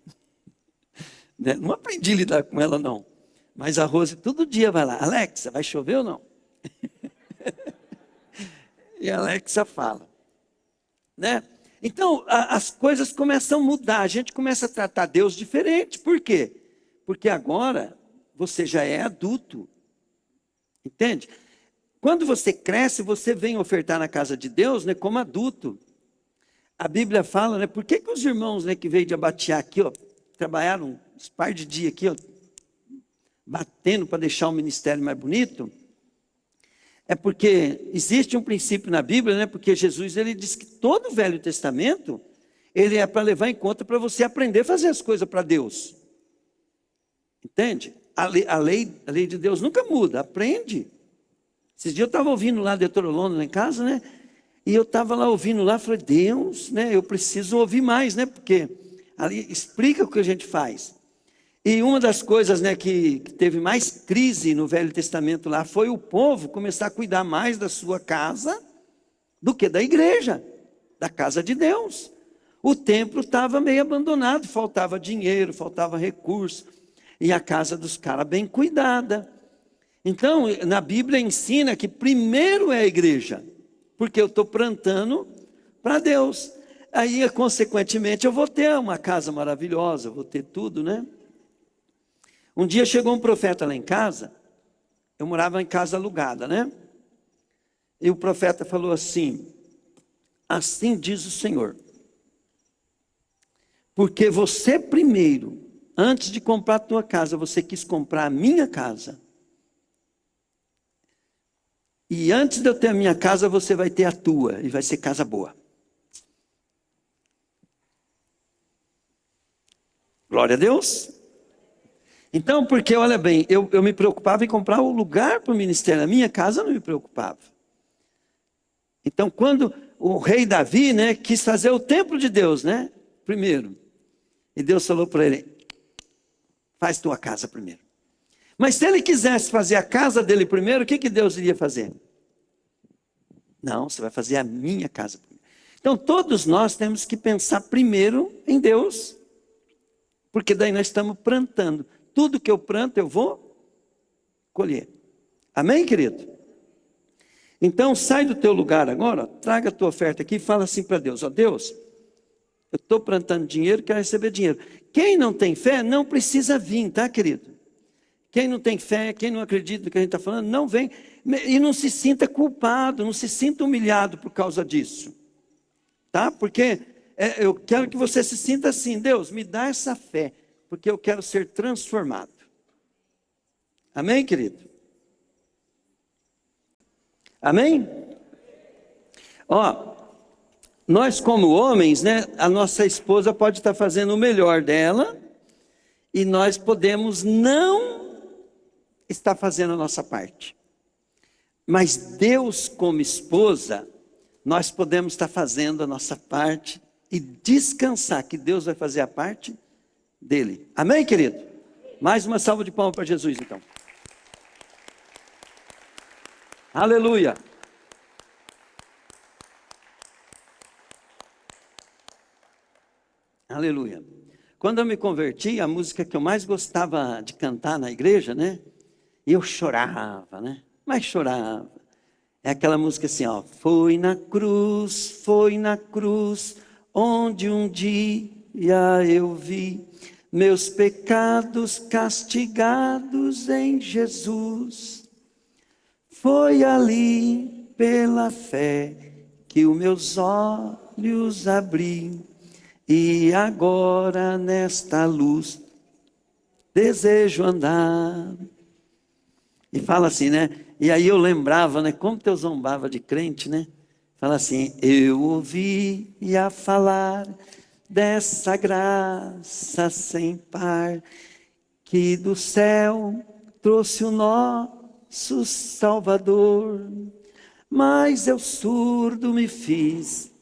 Não aprendi a lidar com ela, não. Mas a Rose todo dia vai lá, Alexa, vai chover ou não? E a Alexa fala. Né? Então, as coisas começam a mudar, a gente começa a tratar Deus diferente. Por quê? Porque agora você já é adulto. Entende? Quando você cresce, você vem ofertar na casa de Deus, né, como adulto. A Bíblia fala, né, por que os irmãos, né, que veio de Abatiá aqui, ó, trabalharam uns par de dias aqui, ó, batendo para deixar o ministério mais bonito? É porque existe um princípio na Bíblia, né, porque Jesus ele diz que todo o Velho Testamento ele é para levar em conta para você aprender a fazer as coisas para Deus. Entende? A lei de Deus nunca muda, aprende. Esses dias eu estava ouvindo lá Deuteronômio lá em casa, né? E eu estava lá ouvindo lá, falei, Deus, né? Eu preciso ouvir mais, né? Porque ali explica o que a gente faz. E uma das coisas, né, que teve mais crise no Velho Testamento lá foi o povo começar a cuidar mais da sua casa do que da igreja, da casa de Deus. O templo estava meio abandonado, faltava dinheiro, faltava recurso. E a casa dos caras bem cuidada. Então, na Bíblia ensina que primeiro é a igreja, porque eu estou plantando para Deus. Aí, consequentemente, eu vou ter uma casa maravilhosa, vou ter tudo, né? Um dia chegou um profeta lá em casa, eu morava em casa alugada, né? E o profeta falou assim, assim diz o Senhor, porque você primeiro, antes de comprar a tua casa, você quis comprar a minha casa. E antes de eu ter a minha casa, você vai ter a tua, e vai ser casa boa. Glória a Deus. Então, porque olha bem, eu me preocupava em comprar o lugar para o ministério, a minha casa não me preocupava. Então, quando o rei Davi, né, quis fazer o templo de Deus, né, primeiro, e Deus falou para ele, faz tua casa primeiro. Mas se ele quisesse fazer a casa dele primeiro, o que Deus iria fazer? Não, você vai fazer a minha casa primeiro. Então, todos nós temos que pensar primeiro em Deus, porque daí nós estamos plantando. Tudo que eu planto, eu vou colher. Amém, querido? Então, sai do teu lugar agora, traga a tua oferta aqui e fala assim para Deus, ó Deus, eu estou plantando dinheiro, quero receber dinheiro. Quem não tem fé, não precisa vir, tá, querido? Quem não tem fé, quem não acredita no que a gente está falando, não vem. E não se sinta culpado, não se sinta humilhado por causa disso. Tá? Porque eu quero que você se sinta assim, Deus, me dá essa fé, porque eu quero ser transformado. Amém, querido? Amém? Ó, nós como homens, né, a nossa esposa pode estar fazendo o melhor dela, e nós podemos não estar fazendo a nossa parte. Mas Deus como esposa, nós podemos estar fazendo a nossa parte e descansar que Deus vai fazer a parte dele. Amém, querido? Mais uma salva de palmas para Jesus, então. Aleluia. Aleluia. Quando eu me converti, a música que eu mais gostava de cantar na igreja, né? Eu chorava, né? Mas chorava. É aquela música assim, ó. Foi na cruz, onde um dia eu vi meus pecados castigados em Jesus. Foi ali, pela fé, que os meus olhos abri. E agora nesta luz desejo andar. E fala assim, né? E aí eu lembrava, né? Como que eu zombava de crente, né? Fala assim, eu ouvia falar dessa graça sem par, que do céu trouxe o nosso Salvador. Mas eu surdo me fiz,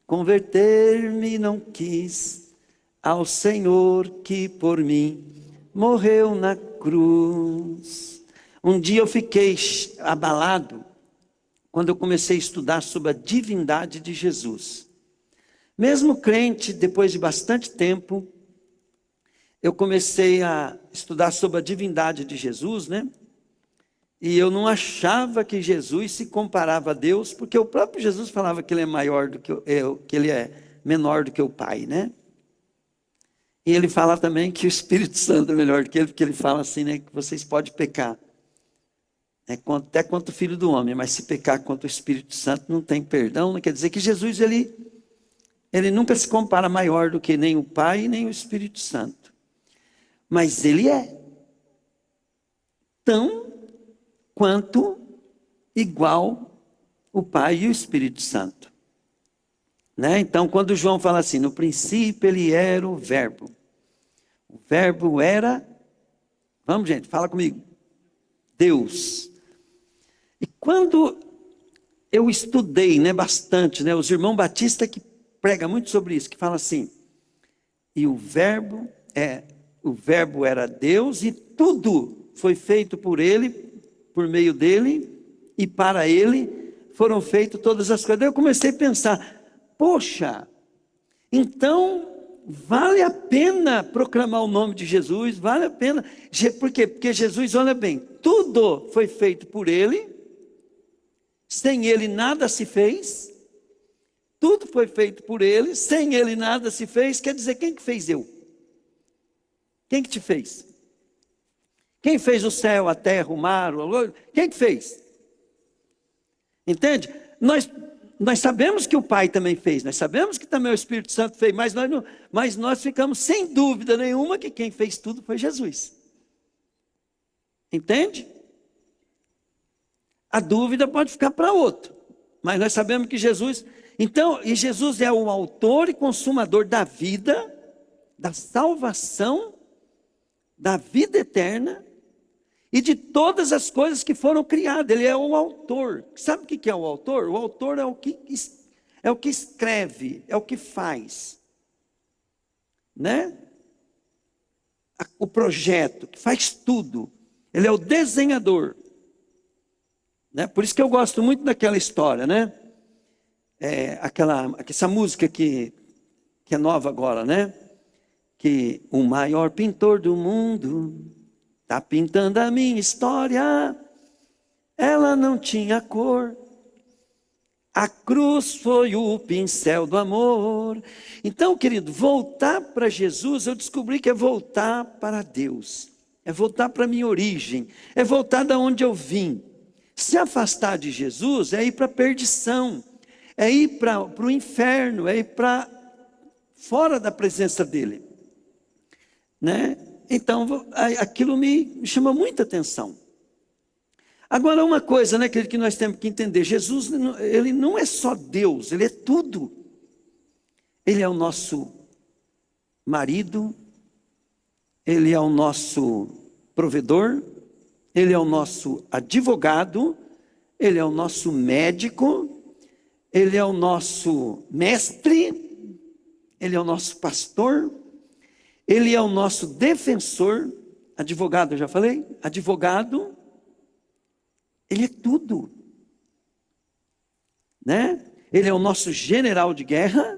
converter-me não quis ao Senhor que por mim morreu na cruz. Um dia eu fiquei abalado quando eu comecei a estudar sobre a divindade de Jesus. Mesmo crente, depois de bastante tempo, eu comecei a estudar sobre a divindade de Jesus, né? E eu não achava que Jesus se comparava a Deus, porque o próprio Jesus falava que ele é maior do que eu, que ele é menor do que o Pai, né? E ele fala também que o Espírito Santo é melhor do que ele, porque ele fala assim, né? Que vocês podem pecar. até contra o Filho do Homem, mas se pecar contra o Espírito Santo não tem perdão. Não quer dizer que Jesus, ele nunca se compara maior do que nem o Pai nem o Espírito Santo. Mas ele é tão quanto igual o Pai e o Espírito Santo. Né? Então, quando João fala assim, no princípio ele era o Verbo. O Verbo era, vamos gente, fala comigo, Deus. E quando eu estudei, né, bastante, né, os irmãos batistas que pregam muito sobre isso, que fala assim, e o Verbo era Deus e tudo foi feito por ele, por meio dele e para ele foram feitas todas as coisas. Daí eu comecei a pensar, poxa, então vale a pena proclamar o nome de Jesus, vale a pena. Por quê? Porque Jesus, olha bem, tudo foi feito por ele, sem ele nada se fez, tudo foi feito por ele, sem ele nada se fez. Quer dizer, quem que fez eu? Quem que te fez? Quem fez o céu, a terra, o mar, quem que fez? Entende? Nós sabemos que o Pai também fez, nós sabemos que também o Espírito Santo fez, mas nós ficamos sem dúvida nenhuma que quem fez tudo foi Jesus. Entende? A dúvida pode ficar para outro, mas nós sabemos que Jesus... Então, e Jesus é o autor e consumador da vida, da salvação, da vida eterna e de todas as coisas que foram criadas. Ele é o autor. Sabe o que é o autor? O autor é o que escreve, é o que faz, né? O projeto, que faz tudo. Ele é o desenhador, né? Por isso que eu gosto muito daquela história, né? Essa música que é nova agora, né? Que o maior pintor do mundo está pintando a minha história. Ela não tinha cor. A cruz foi o pincel do amor. Então, querido, voltar para Jesus, eu descobri que é voltar para Deus. É voltar para a minha origem. É voltar da onde eu vim. Se afastar de Jesus é ir para a perdição. É ir para o inferno. É ir para fora da presença dele. Né? Então, aquilo me chama muita atenção. Agora, uma coisa, né, que nós temos que entender. Jesus, ele não é só Deus, ele é tudo. Ele é o nosso marido, ele é o nosso provedor, ele é o nosso advogado, ele é o nosso médico, ele é o nosso mestre, ele é o nosso pastor, ele é o nosso defensor. Advogado, eu já falei? Advogado, ele é tudo, né? Ele é o nosso general de guerra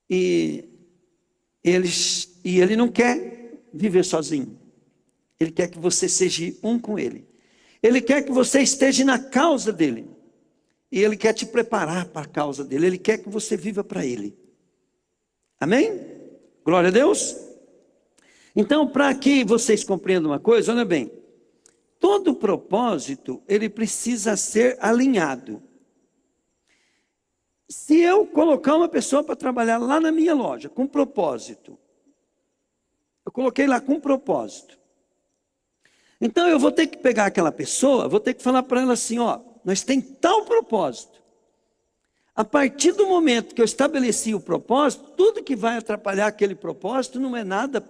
e ele não quer viver sozinho. Ele quer que você seja um com ele. Ele quer que você esteja na causa dele. E ele quer te preparar para a causa dele. Ele quer que você viva para ele. Amém? Glória a Deus. Então, para que vocês compreendam uma coisa, olha bem. Todo propósito, ele precisa ser alinhado. Se eu colocar uma pessoa para trabalhar lá na minha loja, com propósito, eu coloquei lá com propósito. Então eu vou ter que pegar aquela pessoa, vou ter que falar para ela assim, ó, nós tem tal propósito. A partir do momento que eu estabeleci o propósito, tudo que vai atrapalhar aquele propósito não é nada,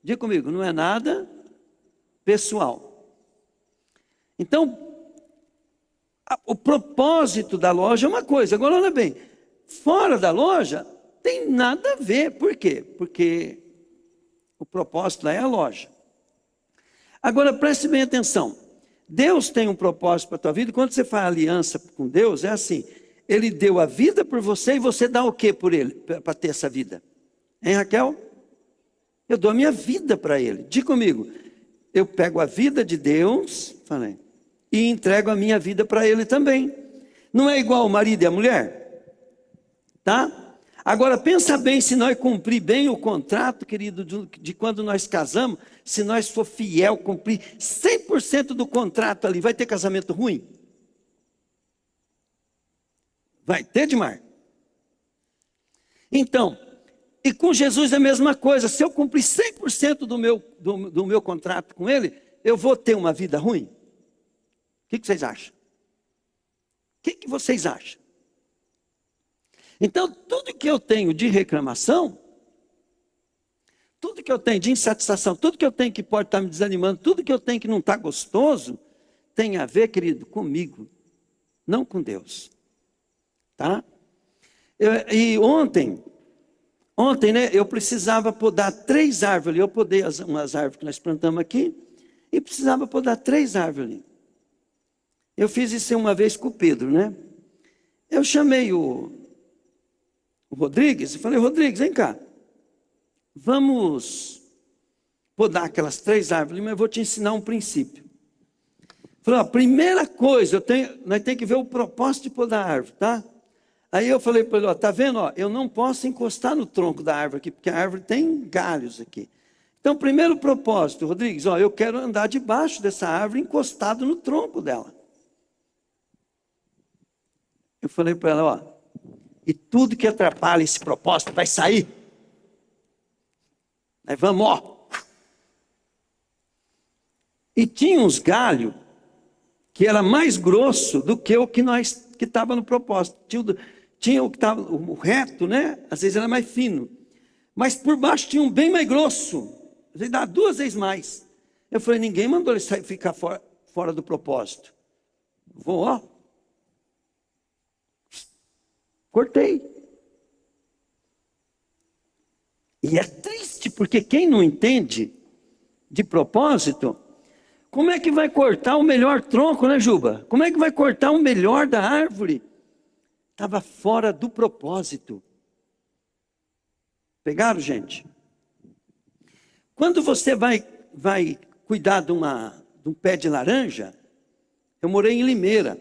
diga comigo, não é nada pessoal. Então, o propósito da loja é uma coisa. Agora, olha bem, fora da loja, tem nada a ver. Por quê? Porque o propósito lá é a loja. Agora, preste bem atenção. Deus tem um propósito para a tua vida. Quando você faz aliança com Deus, é assim. Ele deu a vida por você e você dá o que por ele, para ter essa vida? Hein, Raquel? Eu dou a minha vida para ele. Diga comigo. Eu pego a vida de Deus, falei, e entrego a minha vida para ele também. Não é igual o marido e a mulher? Tá? Agora, pensa bem, se nós cumprir bem o contrato, querido, de quando nós casamos, se nós for fiel, cumprir 100% do contrato ali, vai ter casamento ruim? Vai ter, Edmar? Então, e com Jesus é a mesma coisa. Se eu cumprir 100% do meu contrato com Ele, eu vou ter uma vida ruim? O que vocês acham? O que vocês acham? Então, tudo que eu tenho de reclamação, tudo que eu tenho de insatisfação, tudo que eu tenho que pode estar me desanimando, tudo que eu tenho que não está gostoso, tem a ver, querido, comigo, não com Deus. Tá? E ontem, né, eu precisava podar 3 árvores. Eu podei umas árvores que nós plantamos aqui, e precisava podar 3 árvores. Eu fiz isso uma vez com o Pedro, né? Eu chamei o Rodrigues e falei: Rodrigues, vem cá, vamos podar aquelas 3 árvores, mas eu vou te ensinar um princípio. Falei: ó, primeira coisa, nós temos que ver o propósito de podar a árvore, tá? Aí eu falei para ele: ó, tá vendo, ó, eu não posso encostar no tronco da árvore aqui, porque a árvore tem galhos aqui. Então, primeiro propósito, Rodrigues, ó, eu quero andar debaixo dessa árvore, encostado no tronco dela. Eu falei para ela: ó, e tudo que atrapalha esse propósito vai sair. Aí vamos, ó. E tinha uns galhos que era mais grosso do que o que estava no propósito. Tinha o que estava o reto, né? Às vezes era mais fino. Mas por baixo tinha um bem mais grosso. Às vezes dá 2 vezes mais. Eu falei: ninguém mandou ele ficar fora do propósito. Vou, ó. Cortei. E é triste, porque quem não entende de propósito, como é que vai cortar o melhor tronco, né, Juba? Como é que vai cortar o melhor da árvore? Estava fora do propósito. Pegaram, gente? Quando você vai cuidar de um pé de laranja, eu morei em Limeira.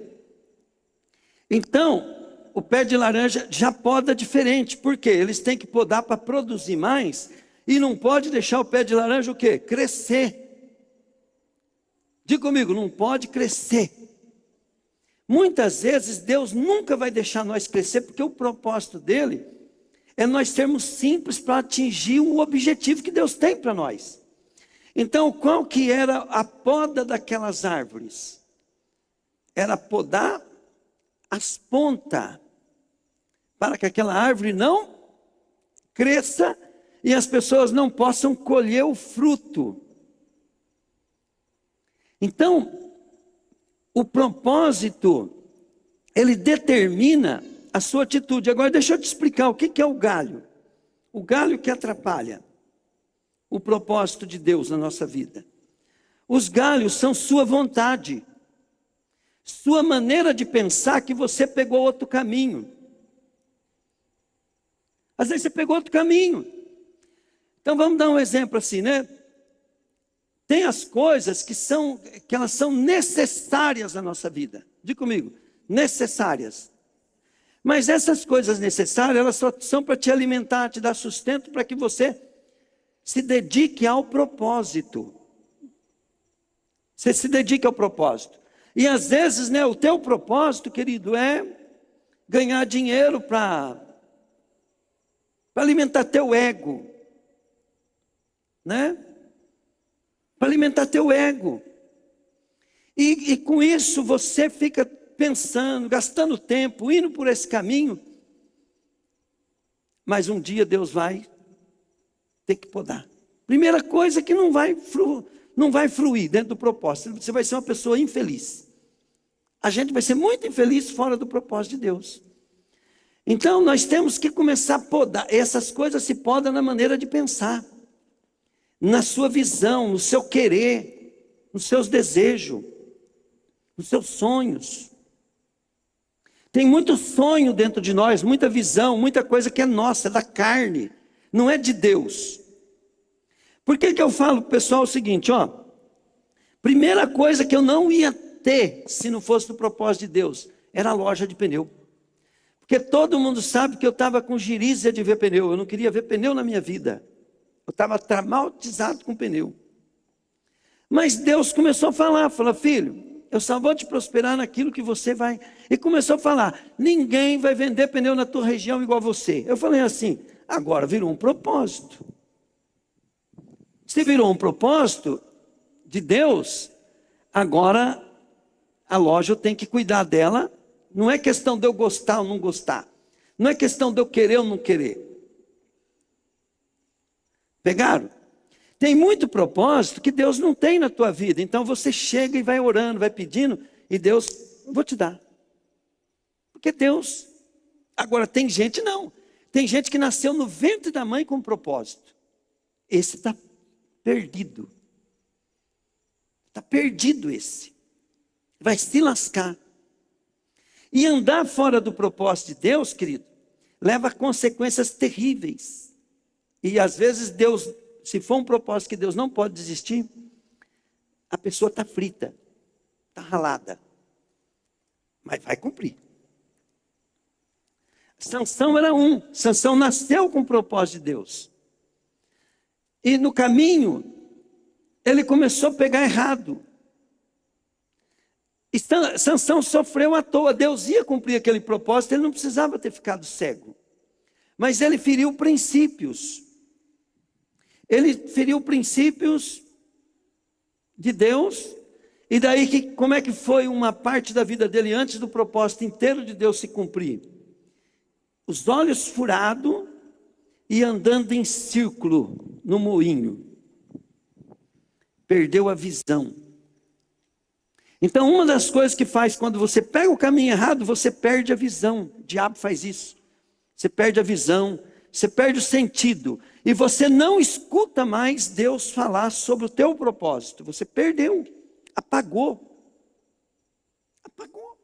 Então, o pé de laranja já poda diferente. Por quê? Eles têm que podar para produzir mais. E não pode deixar o pé de laranja o quê? Crescer. Diga comigo, não pode crescer. Muitas vezes Deus nunca vai deixar nós crescer, porque o propósito dele é nós sermos simples para atingir o objetivo que Deus tem para nós. Então, qual que era a poda daquelas árvores? Era podar as pontas, para que aquela árvore não cresça e as pessoas não possam colher o fruto. Então, o propósito, ele determina a sua atitude. Agora, deixa eu te explicar o que é o galho. O galho que atrapalha o propósito de Deus na nossa vida. Os galhos são sua vontade, sua maneira de pensar que você pegou outro caminho. Às vezes você pegou outro caminho. Então vamos dar um exemplo assim, né? Tem as coisas que elas são necessárias na nossa vida. Diga comigo, necessárias. Mas essas coisas necessárias, elas só são para te alimentar, te dar sustento, para que você se dedique ao propósito. Você se dedique ao propósito. E às vezes, né, o teu propósito, querido, é ganhar dinheiro para alimentar teu ego, né? Para alimentar teu ego. E com isso você fica pensando, gastando tempo, indo por esse caminho. Mas um dia Deus vai ter que podar. Primeira coisa que não vai fruir dentro do propósito. Você vai ser uma pessoa infeliz. A gente vai ser muito infeliz fora do propósito de Deus. Então nós temos que começar a podar. Essas coisas se podam na maneira de pensar, na sua visão, no seu querer, nos seus desejos, nos seus sonhos. Tem muito sonho dentro de nós, muita visão, muita coisa que é nossa, é da carne, não é de Deus. Por que eu falo para o pessoal o seguinte, ó? Primeira coisa que eu não ia ter, se não fosse do propósito de Deus, era a loja de pneu. Porque todo mundo sabe que eu estava com girízia de ver pneu. Eu não queria ver pneu na minha vida. Eu estava traumatizado com pneu. Mas Deus começou a falar, falou: filho, eu só vou te prosperar naquilo que você vai. E começou a falar: ninguém vai vender pneu na tua região igual você. Eu falei assim: agora virou um propósito. Se virou um propósito de Deus, agora a loja eu tenho que cuidar dela. Não é questão de eu gostar ou não gostar. Não é questão de eu querer ou não querer. Pegaram? Tem muito propósito que Deus não tem na tua vida. Então você chega e vai orando, vai pedindo, e Deus, eu vou te dar. Porque Deus... Agora tem gente não. Tem gente que nasceu no ventre da mãe com um propósito. Esse está perdido. Está perdido esse. Vai se lascar. E andar fora do propósito de Deus, querido, leva a consequências terríveis. E às vezes Deus, se for um propósito que Deus não pode desistir, a pessoa está frita, está ralada. Mas vai cumprir. Sansão era um. Sansão nasceu com o propósito de Deus. E no caminho, ele começou a pegar errado. E Sansão sofreu à toa. Deus ia cumprir aquele propósito, ele não precisava ter ficado cego. Mas ele feriu princípios. Ele feriu princípios de Deus. E daí, como é que foi uma parte da vida dele antes do propósito inteiro de Deus se cumprir? Os olhos furados e andando em círculo no moinho. Perdeu a visão. Então, uma das coisas que faz quando você pega o caminho errado, você perde a visão. O diabo faz isso. Você perde a visão, você perde o sentido. E você não escuta mais Deus falar sobre o teu propósito. Você perdeu, apagou. Apagou.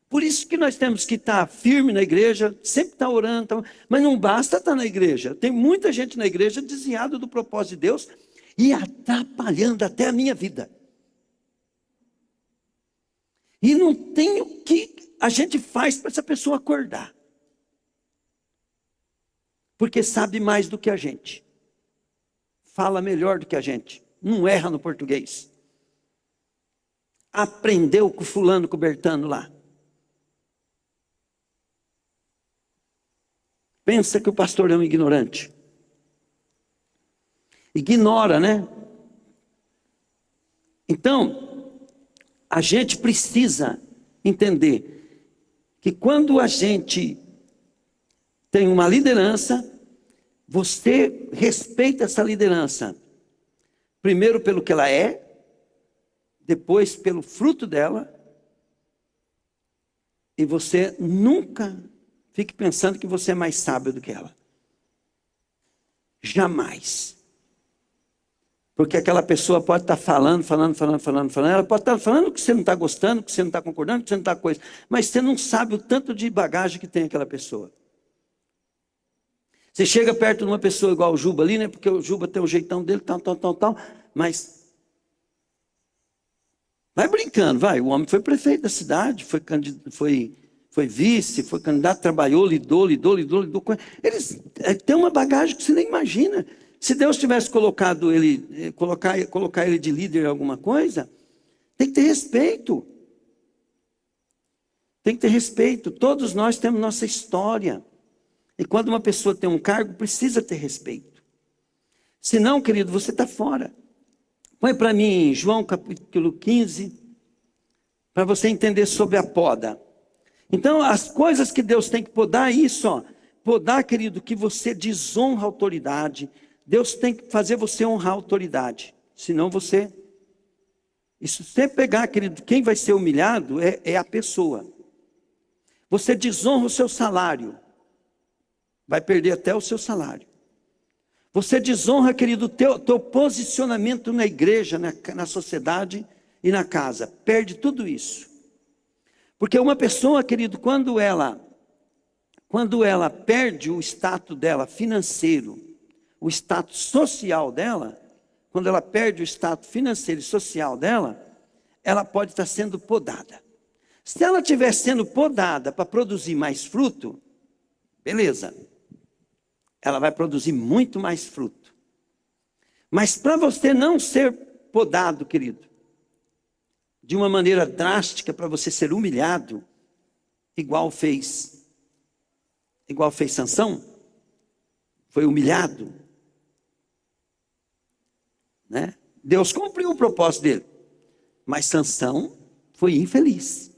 Por isso que nós temos que estar firme na igreja, sempre estar orando. Mas não basta estar na igreja. Tem muita gente na igreja desviada do propósito de Deus e atrapalhando até a minha vida. E não tem o que a gente faz para essa pessoa acordar. Porque sabe mais do que a gente. Fala melhor do que a gente. Não erra no português. Aprendeu com fulano, com o Bertano lá. Pensa que o pastor é um ignorante. Ignora, né? Então... a gente precisa entender que quando a gente tem uma liderança, você respeita essa liderança. Primeiro pelo que ela é, depois pelo fruto dela. E você nunca fique pensando que você é mais sábio do que ela. Jamais. Porque aquela pessoa pode estar falando. Ela pode estar falando que você não está gostando, que você não está concordando, que você não está coisa. Mas você não sabe o tanto de bagagem que tem aquela pessoa. Você chega perto de uma pessoa igual o Juba ali, né? Porque o Juba tem o jeitão dele, tal. Mas vai brincando, vai. O homem foi prefeito da cidade, foi vice, foi candidato, trabalhou, lidou. Eles têm uma bagagem que você nem imagina. Se Deus tivesse colocado ele, colocar ele de líder em alguma coisa, tem que ter respeito. Tem que ter respeito. Todos nós temos nossa história. E quando uma pessoa tem um cargo, precisa ter respeito. Senão, querido, você está fora. Põe para mim João capítulo 15, para você entender sobre a poda. Então, as coisas que Deus tem que podar é isso, ó. Podar, querido, que você desonra a autoridade. Deus tem que fazer você honrar a autoridade. Senão você... E se você pegar, querido, quem vai ser humilhado é a pessoa. Você desonra o seu salário. Vai perder até o seu salário. Você desonra, querido, o teu posicionamento na igreja, na sociedade e na casa. Perde tudo isso. Porque uma pessoa, querido, quando ela perde o status dela financeiro, o status social dela, quando ela perde o status financeiro e social dela, ela pode estar sendo podada. Se ela estiver sendo podada para produzir mais fruto, beleza. Ela vai produzir muito mais fruto. Mas para você não ser podado, querido, de uma maneira drástica, para você ser humilhado, igual fez Sansão, foi humilhado, né? Deus cumpriu o propósito dele, mas Sansão foi infeliz.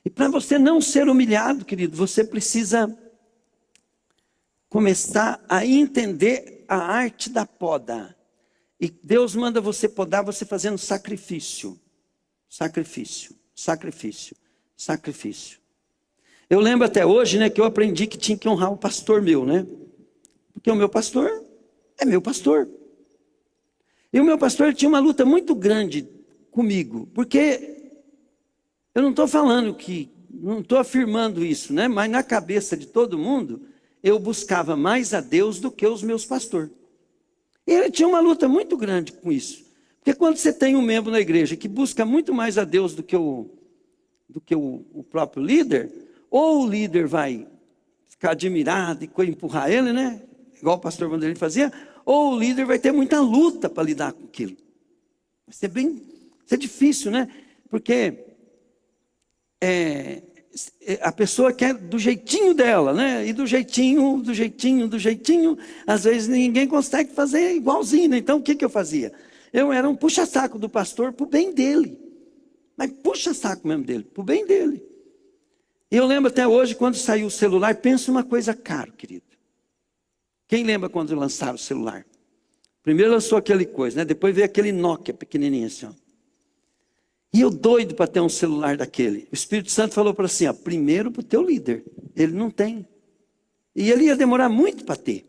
E para você não ser humilhado, querido, você precisa começar a entender a arte da poda. E Deus manda você podar, você fazendo sacrifício. Sacrifício, sacrifício, sacrifício. Eu lembro até hoje, né, que eu aprendi que tinha que honrar o pastor meu, né? Porque o meu pastor é meu pastor. E o meu pastor tinha uma luta muito grande comigo, porque eu não estou falando que, não estou afirmando isso, né? Mas na cabeça de todo mundo, eu buscava mais a Deus do que os meus pastores. E ele tinha uma luta muito grande com isso. Porque quando você tem um membro na igreja que busca muito mais a Deus do que o próprio líder, ou o líder vai ficar admirado e empurrar ele, né? Igual o pastor Vanderlei fazia, ou o líder vai ter muita luta para lidar com aquilo. Vai ser difícil, né? Porque a pessoa quer do jeitinho dela, né? E do jeitinho, às vezes ninguém consegue fazer igualzinho, né? Então o que eu fazia? Eu era um puxa-saco do pastor para o bem dele. Mas puxa-saco mesmo dele, para o bem dele. E eu lembro até hoje, quando saiu o celular, pensa uma coisa cara, querido. Quem lembra quando lançaram o celular? Primeiro lançou aquele coisa, né? Depois veio aquele Nokia pequenininho assim, ó. E eu doido para ter um celular daquele. O Espírito Santo falou para assim, ó, primeiro para o teu líder. Ele não tem. E ele ia demorar muito para ter.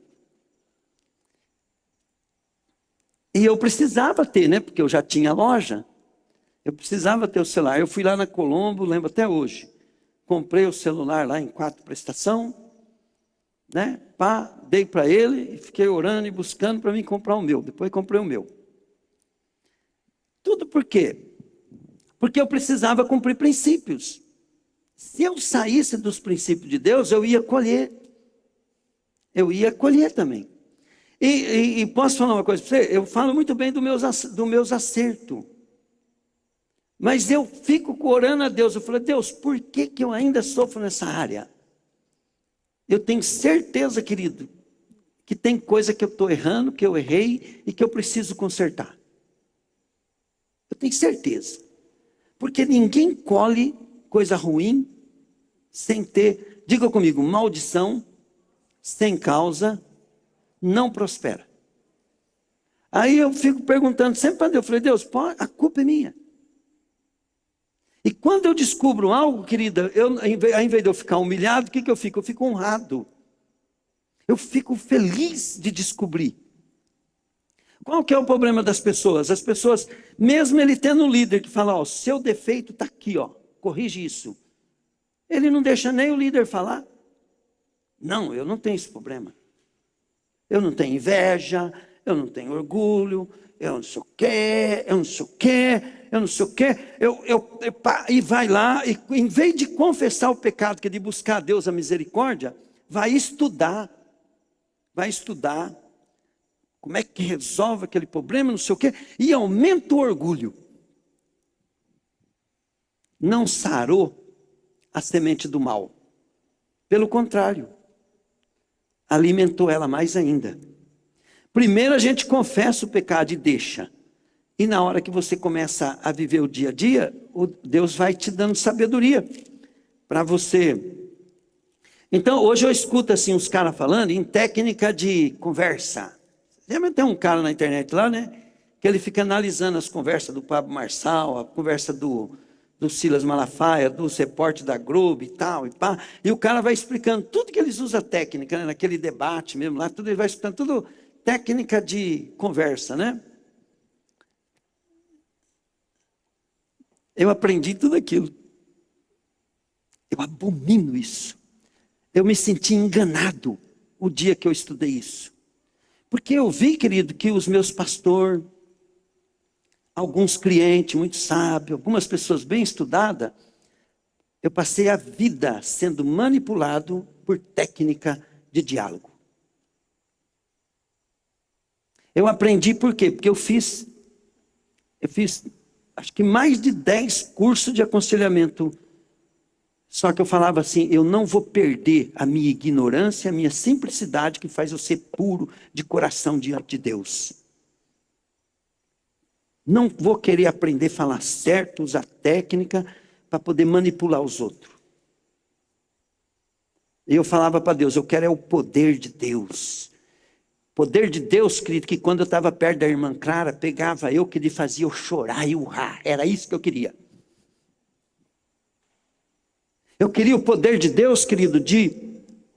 E eu precisava ter, né? Porque eu já tinha loja. Eu precisava ter o celular. Eu fui lá na Colombo, lembro até hoje. Comprei o celular lá em 4 prestações, né? Dei para ele e fiquei orando e buscando para mim comprar o meu. Depois comprei o meu. Tudo por quê? Porque eu precisava cumprir princípios. Se eu saísse dos princípios de Deus, eu ia colher. Eu ia colher também. E posso falar uma coisa para você? Eu falo muito bem dos meus acertos. Mas eu fico orando a Deus. Eu falo, Deus, por que eu ainda sofro nessa área? Eu tenho certeza, querido, que tem coisa que eu estou errando, que eu errei e que eu preciso consertar. Eu tenho certeza. Porque ninguém colhe coisa ruim sem ter, diga comigo, maldição, sem causa, não prospera. Aí eu fico perguntando sempre para Deus, eu falei, Deus, a culpa é minha. E quando eu descubro algo, querida, ao invés de eu ficar humilhado, o que eu fico? Eu fico honrado. Eu fico feliz de descobrir. Qual que é o problema das pessoas? As pessoas, mesmo ele tendo um líder que fala, ó, seu defeito está aqui, ó, corrige isso. Ele não deixa nem o líder falar. Não, eu não tenho esse problema. Eu não tenho inveja, eu não tenho orgulho, eu não sei o quê, eu não sei o quê, eu não sei o quê. E vai lá, e em vez de confessar o pecado, que é de buscar a Deus a misericórdia, vai estudar. Como é que resolve aquele problema, não sei o quê, e aumenta o orgulho. Não sarou a semente do mal. Pelo contrário, alimentou ela mais ainda. Primeiro a gente confessa o pecado e deixa. E na hora que você começa a viver o dia a dia, Deus vai te dando sabedoria para você. Então hoje eu escuto assim os caras falando em técnica de conversa. Tem um cara na internet lá, né? Que ele fica analisando as conversas do Pablo Marçal, a conversa do Silas Malafaia, dos repórteres da Globo e tal, e pá. E o cara vai explicando tudo que eles usam técnica, né? Naquele debate mesmo lá, tudo ele vai explicando, tudo técnica de conversa, né? Eu aprendi tudo aquilo. Eu abomino isso. Eu me senti enganado o dia que eu estudei isso. Porque eu vi, querido, que os meus pastores, alguns clientes muito sábios, algumas pessoas bem estudadas, eu passei a vida sendo manipulado por técnica de diálogo. Eu aprendi por quê? Porque eu fiz acho que mais de 10 cursos de aconselhamento. Só que eu falava assim, eu não vou perder a minha ignorância, a minha simplicidade que faz eu ser puro de coração diante de Deus. Não vou querer aprender a falar certo, usar técnica para poder manipular os outros. E eu falava para Deus, eu quero é o poder de Deus. Poder de Deus, querido, que quando eu estava perto da irmã Clara, pegava eu que lhe fazia eu chorar e urrar. Era isso que eu queria. Eu queria o poder de Deus, querido, de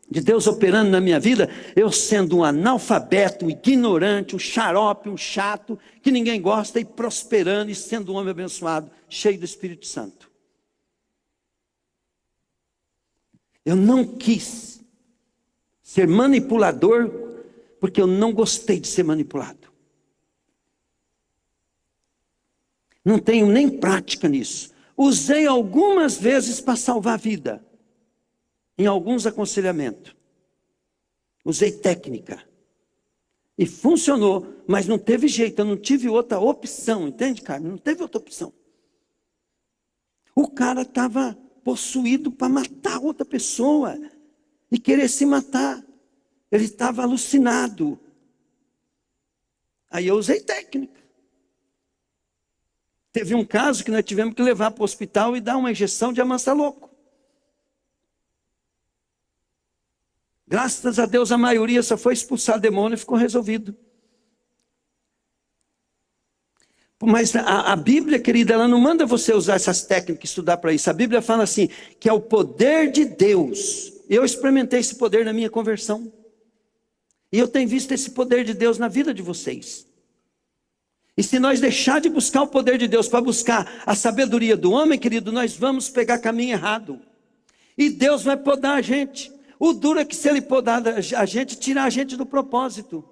Deus operando na minha vida, eu sendo um analfabeto, um ignorante, um xarope, um chato, que ninguém gosta, e prosperando e sendo um homem abençoado, cheio do Espírito Santo. Eu não quis ser manipulador, porque eu não gostei de ser manipulado. Não tenho nem prática nisso. Usei algumas vezes para salvar a vida, em alguns aconselhamentos. Usei técnica. E funcionou, mas não teve jeito, eu não tive outra opção, entende, Carmen? Não teve outra opção. O cara estava possuído para matar outra pessoa e querer se matar. Ele estava alucinado. Aí eu usei técnica. Teve um caso que nós tivemos que levar para o hospital e dar uma injeção de amansa-louco. Graças a Deus a maioria só foi expulsar demônio e ficou resolvido. Mas a Bíblia, querida, ela não manda você usar essas técnicas, estudar para isso. A Bíblia fala assim, que é o poder de Deus. Eu experimentei esse poder na minha conversão. E eu tenho visto esse poder de Deus na vida de vocês. E se nós deixar de buscar o poder de Deus para buscar a sabedoria do homem, querido, nós vamos pegar caminho errado. E Deus vai podar a gente. O duro é que se Ele podar a gente, tirar a gente do propósito.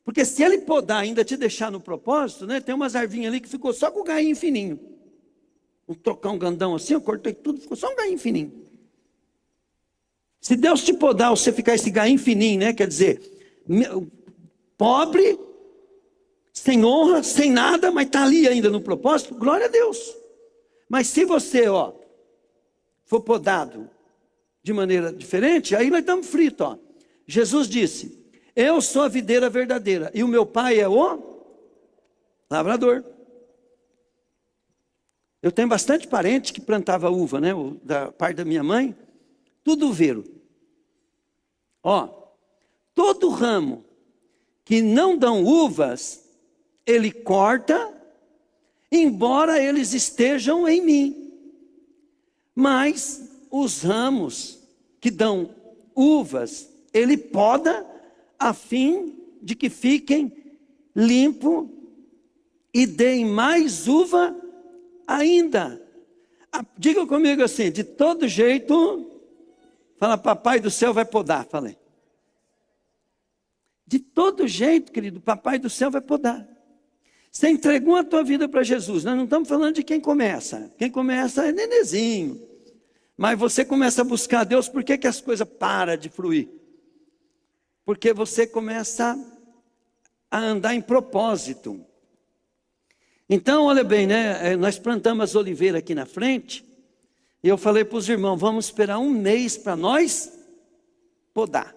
Porque se Ele podar ainda te deixar no propósito, né? Tem umas arvinhas ali que ficou só com o gainho fininho. Vou trocar um gandão assim, eu cortei tudo, ficou só um gainho fininho. Se Deus te podar, você ficar esse gainho fininho, né? Quer dizer, pobre, sem honra, sem nada, mas está ali ainda no propósito, glória a Deus. Mas se você, for podado de maneira diferente, aí nós estamos fritos, Jesus disse, eu sou a videira verdadeira, e o meu pai é o lavrador. Eu tenho bastante parente que plantava uva, né? Da parte da minha mãe, tudo uveiro. Todo ramo que não dão uvas, ele corta, embora eles estejam em mim. Mas os ramos que dão uvas, ele poda a fim de que fiquem limpos e deem mais uva ainda. Diga comigo assim, de todo jeito, fala, papai do céu vai podar, falei. De todo jeito, querido, papai do céu vai podar. Você entregou a tua vida para Jesus. Nós não estamos falando de quem começa. Quem começa é nenezinho. Mas você começa a buscar a Deus, por que as coisas param de fluir? Porque você começa a andar em propósito. Então, olha bem, né? Nós plantamos as oliveiras aqui na frente. E eu falei para os irmãos, vamos esperar 1 mês para nós podar.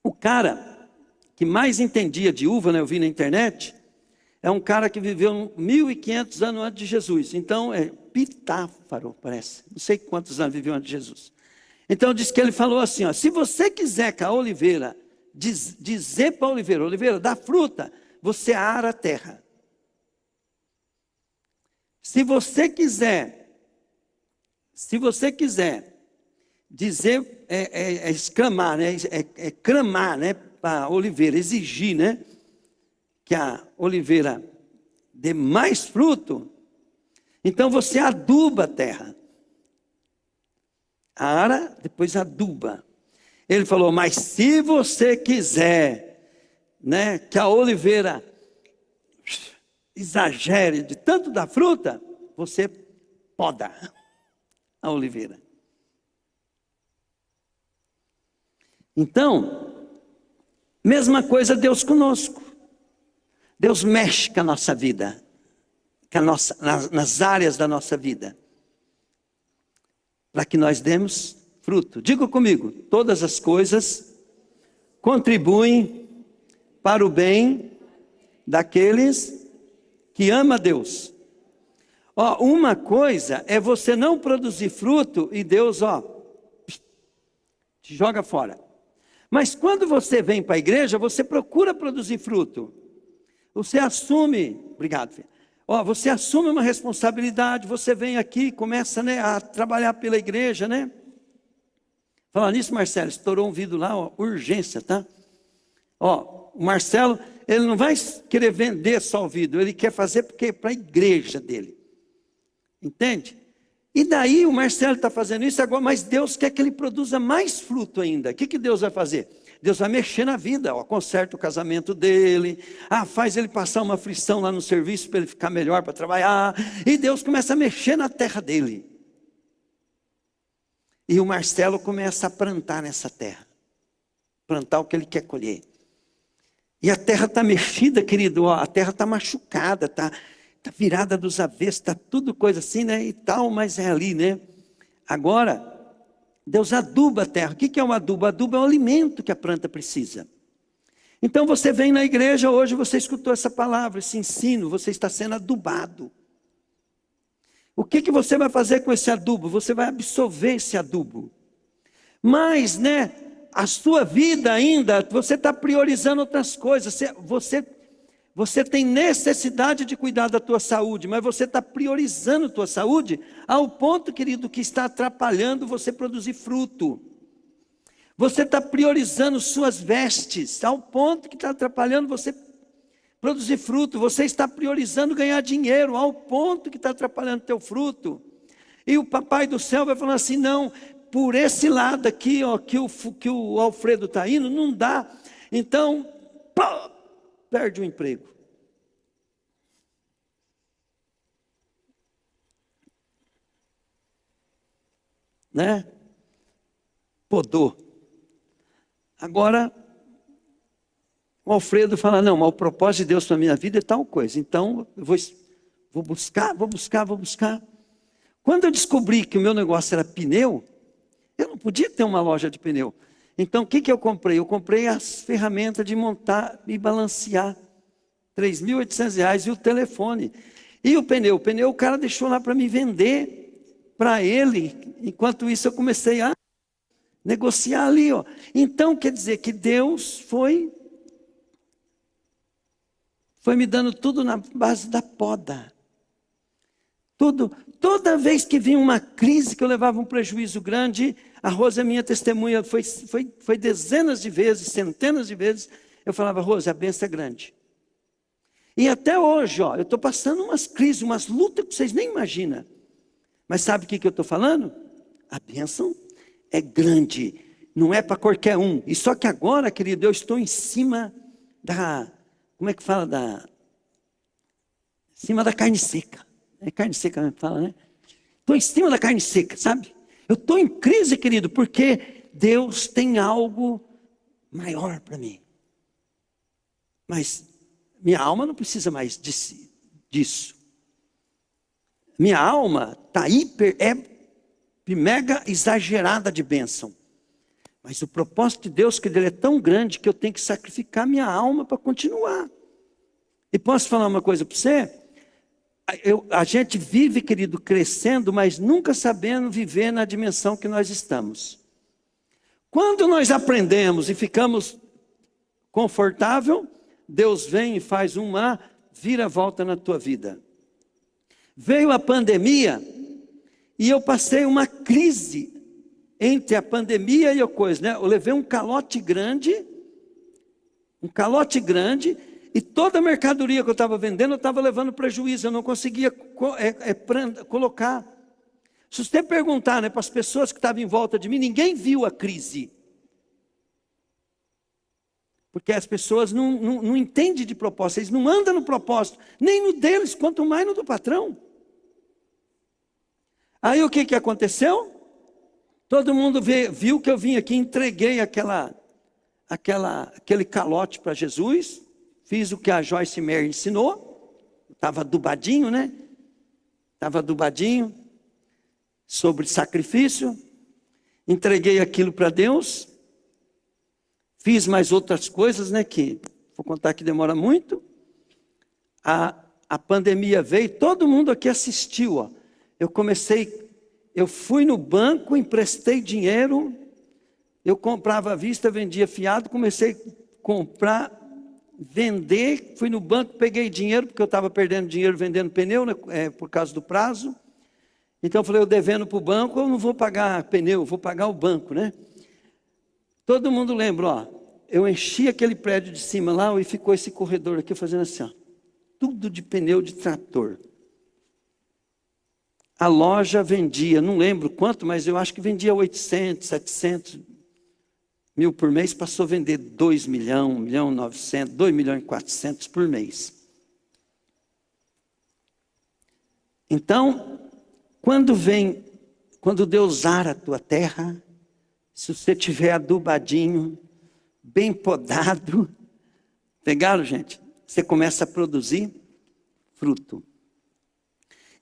O cara que mais entendia de uva, né, eu vi na internet, é um cara que viveu 1500 anos antes de Jesus. Então, é Pitáfaro, parece. Não sei quantos anos viveu antes de Jesus. Então, diz que ele falou assim, se você quiser que a oliveira, dizer para a oliveira, dá fruta, você ara a terra. Se você quiser dizer, exclamar, né? Clamar, né? Para a oliveira, exigir, né? Que a oliveira dê mais fruto, então você aduba a terra. Ara, depois aduba. Ele falou, mas se você quiser, né? Que a oliveira exagere de tanto da fruta, você poda a oliveira. Então, mesma coisa Deus conosco. Deus mexe com a nossa vida, nas áreas da nossa vida, para que nós demos fruto. Diga comigo, todas as coisas contribuem para o bem daqueles que amam a Deus. Ó, uma coisa é você não produzir fruto e Deus, te joga fora. Mas quando você vem para a igreja, você procura produzir fruto. Você assume, obrigado, filho. Você assume uma responsabilidade, você vem aqui, começa, né, a trabalhar pela igreja, né? Falar nisso, Marcelo, estourou um vidro lá, urgência, tá? O Marcelo, ele não vai querer vender só o vidro, ele quer fazer porque é para a igreja dele. Entende? E daí o Marcelo está fazendo isso agora, mas Deus quer que ele produza mais fruto ainda. O que Deus vai fazer? Deus vai mexer na vida, conserta o casamento dele, faz ele passar uma aflição lá no serviço para ele ficar melhor para trabalhar, e Deus começa a mexer na terra dele. E o Marcelo começa a plantar nessa terra, plantar o que ele quer colher. E a terra está mexida, querido, a terra está machucada, está virada dos avessos, está tudo coisa assim, né, e tal, mas é ali, né. Agora, Deus aduba a terra. O que é um adubo? Adubo é o alimento que a planta precisa. Então você vem na igreja, hoje você escutou essa palavra, esse ensino, você está sendo adubado. O que você vai fazer com esse adubo? Você vai absorver esse adubo. Mas, né, a sua vida ainda, você está priorizando outras coisas. Você tem necessidade de cuidar da tua saúde, mas você está priorizando a tua saúde ao ponto, querido, que está atrapalhando você produzir fruto. Você está priorizando suas vestes ao ponto que está atrapalhando você produzir fruto. Você está priorizando ganhar dinheiro ao ponto que está atrapalhando teu fruto. E o papai do céu vai falando assim, não, por esse lado aqui, que o Alfredo está indo, não dá. Então, perde o emprego. Né? Podou. Agora, o Alfredo fala, não, mas o propósito de Deus para a minha vida é tal coisa. Então, eu vou buscar. Quando eu descobri que o meu negócio era pneu, eu não podia ter uma loja de pneu. Então, o que eu comprei? Eu comprei as ferramentas de montar e balancear. R$3.800 e o telefone. E o pneu o cara deixou lá para me vender para ele. Enquanto isso eu comecei a negociar ali. Então, quer dizer que Deus foi me dando tudo na base da poda. Toda vez que vinha uma crise, que eu levava um prejuízo grande, a Rose é minha testemunha, foi dezenas de vezes, centenas de vezes, eu falava, Rose, a bênção é grande. E até hoje, eu estou passando umas crises, umas lutas que vocês nem imaginam. Mas sabe o que eu estou falando? A bênção é grande, não é para qualquer um. E só que agora, querido, eu estou em cima como é que fala? Em cima da carne seca. É carne seca que fala, né? Estou em cima da carne seca, sabe? Eu estou em crise, querido, porque Deus tem algo maior para mim. Mas minha alma não precisa mais disso. Minha alma está mega exagerada de bênção. Mas o propósito de Deus, que ele é tão grande que eu tenho que sacrificar minha alma para continuar. E posso falar uma coisa para você? A gente vive, querido, crescendo, mas nunca sabendo viver na dimensão que nós estamos. Quando nós aprendemos e ficamos confortável, Deus vem e faz uma vira-volta na tua vida. Veio a pandemia e eu passei uma crise entre a pandemia e a coisa, né? Eu levei um calote grande, e toda a mercadoria que eu estava vendendo, eu estava levando prejuízo, eu não conseguia colocar. Se você perguntar, né, para as pessoas que estavam em volta de mim, ninguém viu a crise. Porque as pessoas não entendem de propósito, eles não andam no propósito, nem no deles, quanto mais no do patrão. Aí o que aconteceu? Todo mundo viu que eu vim aqui, entreguei aquele calote para Jesus, fiz o que a Joyce Meyer ensinou, estava adubadinho, né? Estava adubadinho, sobre sacrifício, entreguei aquilo para Deus, fiz mais outras coisas, né? Que vou contar que demora muito. A pandemia veio, todo mundo aqui assistiu, ó. Eu fui no banco, emprestei dinheiro, eu comprava à vista, vendia fiado, comecei a comprar, vender, fui no banco, peguei dinheiro, porque eu estava perdendo dinheiro vendendo pneu, né, por causa do prazo. Então eu falei, eu devendo para o banco, eu não vou pagar pneu, vou pagar o banco, né? Todo mundo lembra, ó, eu enchi aquele prédio de cima lá e ficou esse corredor aqui fazendo assim, ó, tudo de pneu de trator. A loja vendia, não lembro quanto, mas eu acho que vendia 800, 700 mil por mês, passou a vender 2 milhões, 1 milhão 900, 2 milhões e 400 por mês. Então, quando Deus ara a tua terra, se você tiver adubadinho, bem podado, pegaram, gente? Você começa a produzir fruto.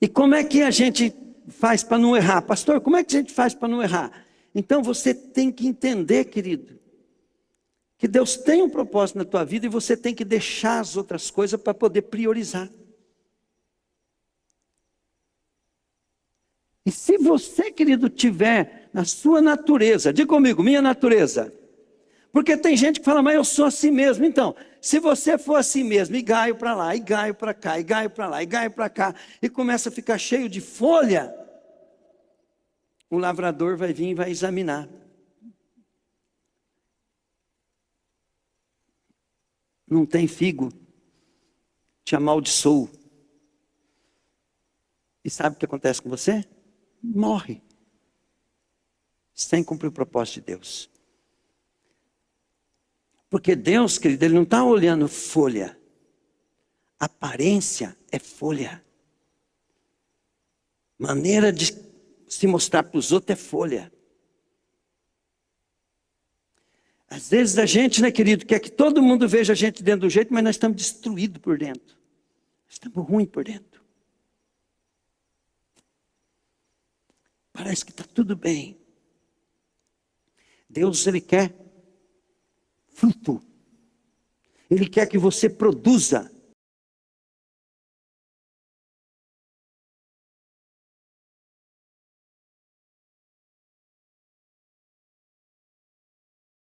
E como é que a gente faz para não errar? Pastor, como é que a gente faz para não errar? Então você tem que entender, querido, que Deus tem um propósito na tua vida e você tem que deixar as outras coisas para poder priorizar. E se você, querido, tiver na sua natureza, diga comigo, minha natureza. Porque tem gente que fala, mas eu sou assim mesmo. Então, se você for assim mesmo, e gaio para lá, e gaio para cá, e gaio para lá, e gaio para cá, e começa a ficar cheio de folha, o lavrador vai vir e vai examinar. Não tem figo, te amaldiçoo. E sabe o que acontece com você? Morre. Sem cumprir o propósito de Deus. Porque Deus, querido, Ele não está olhando folha. Aparência é folha. Maneira de se mostrar para os outros é folha. Às vezes a gente, né, querido, quer que todo mundo veja a gente dentro do jeito, mas nós estamos destruídos por dentro. Nós estamos ruins por dentro. Parece que está tudo bem. Deus, Ele quer fruto. Ele quer que você produza.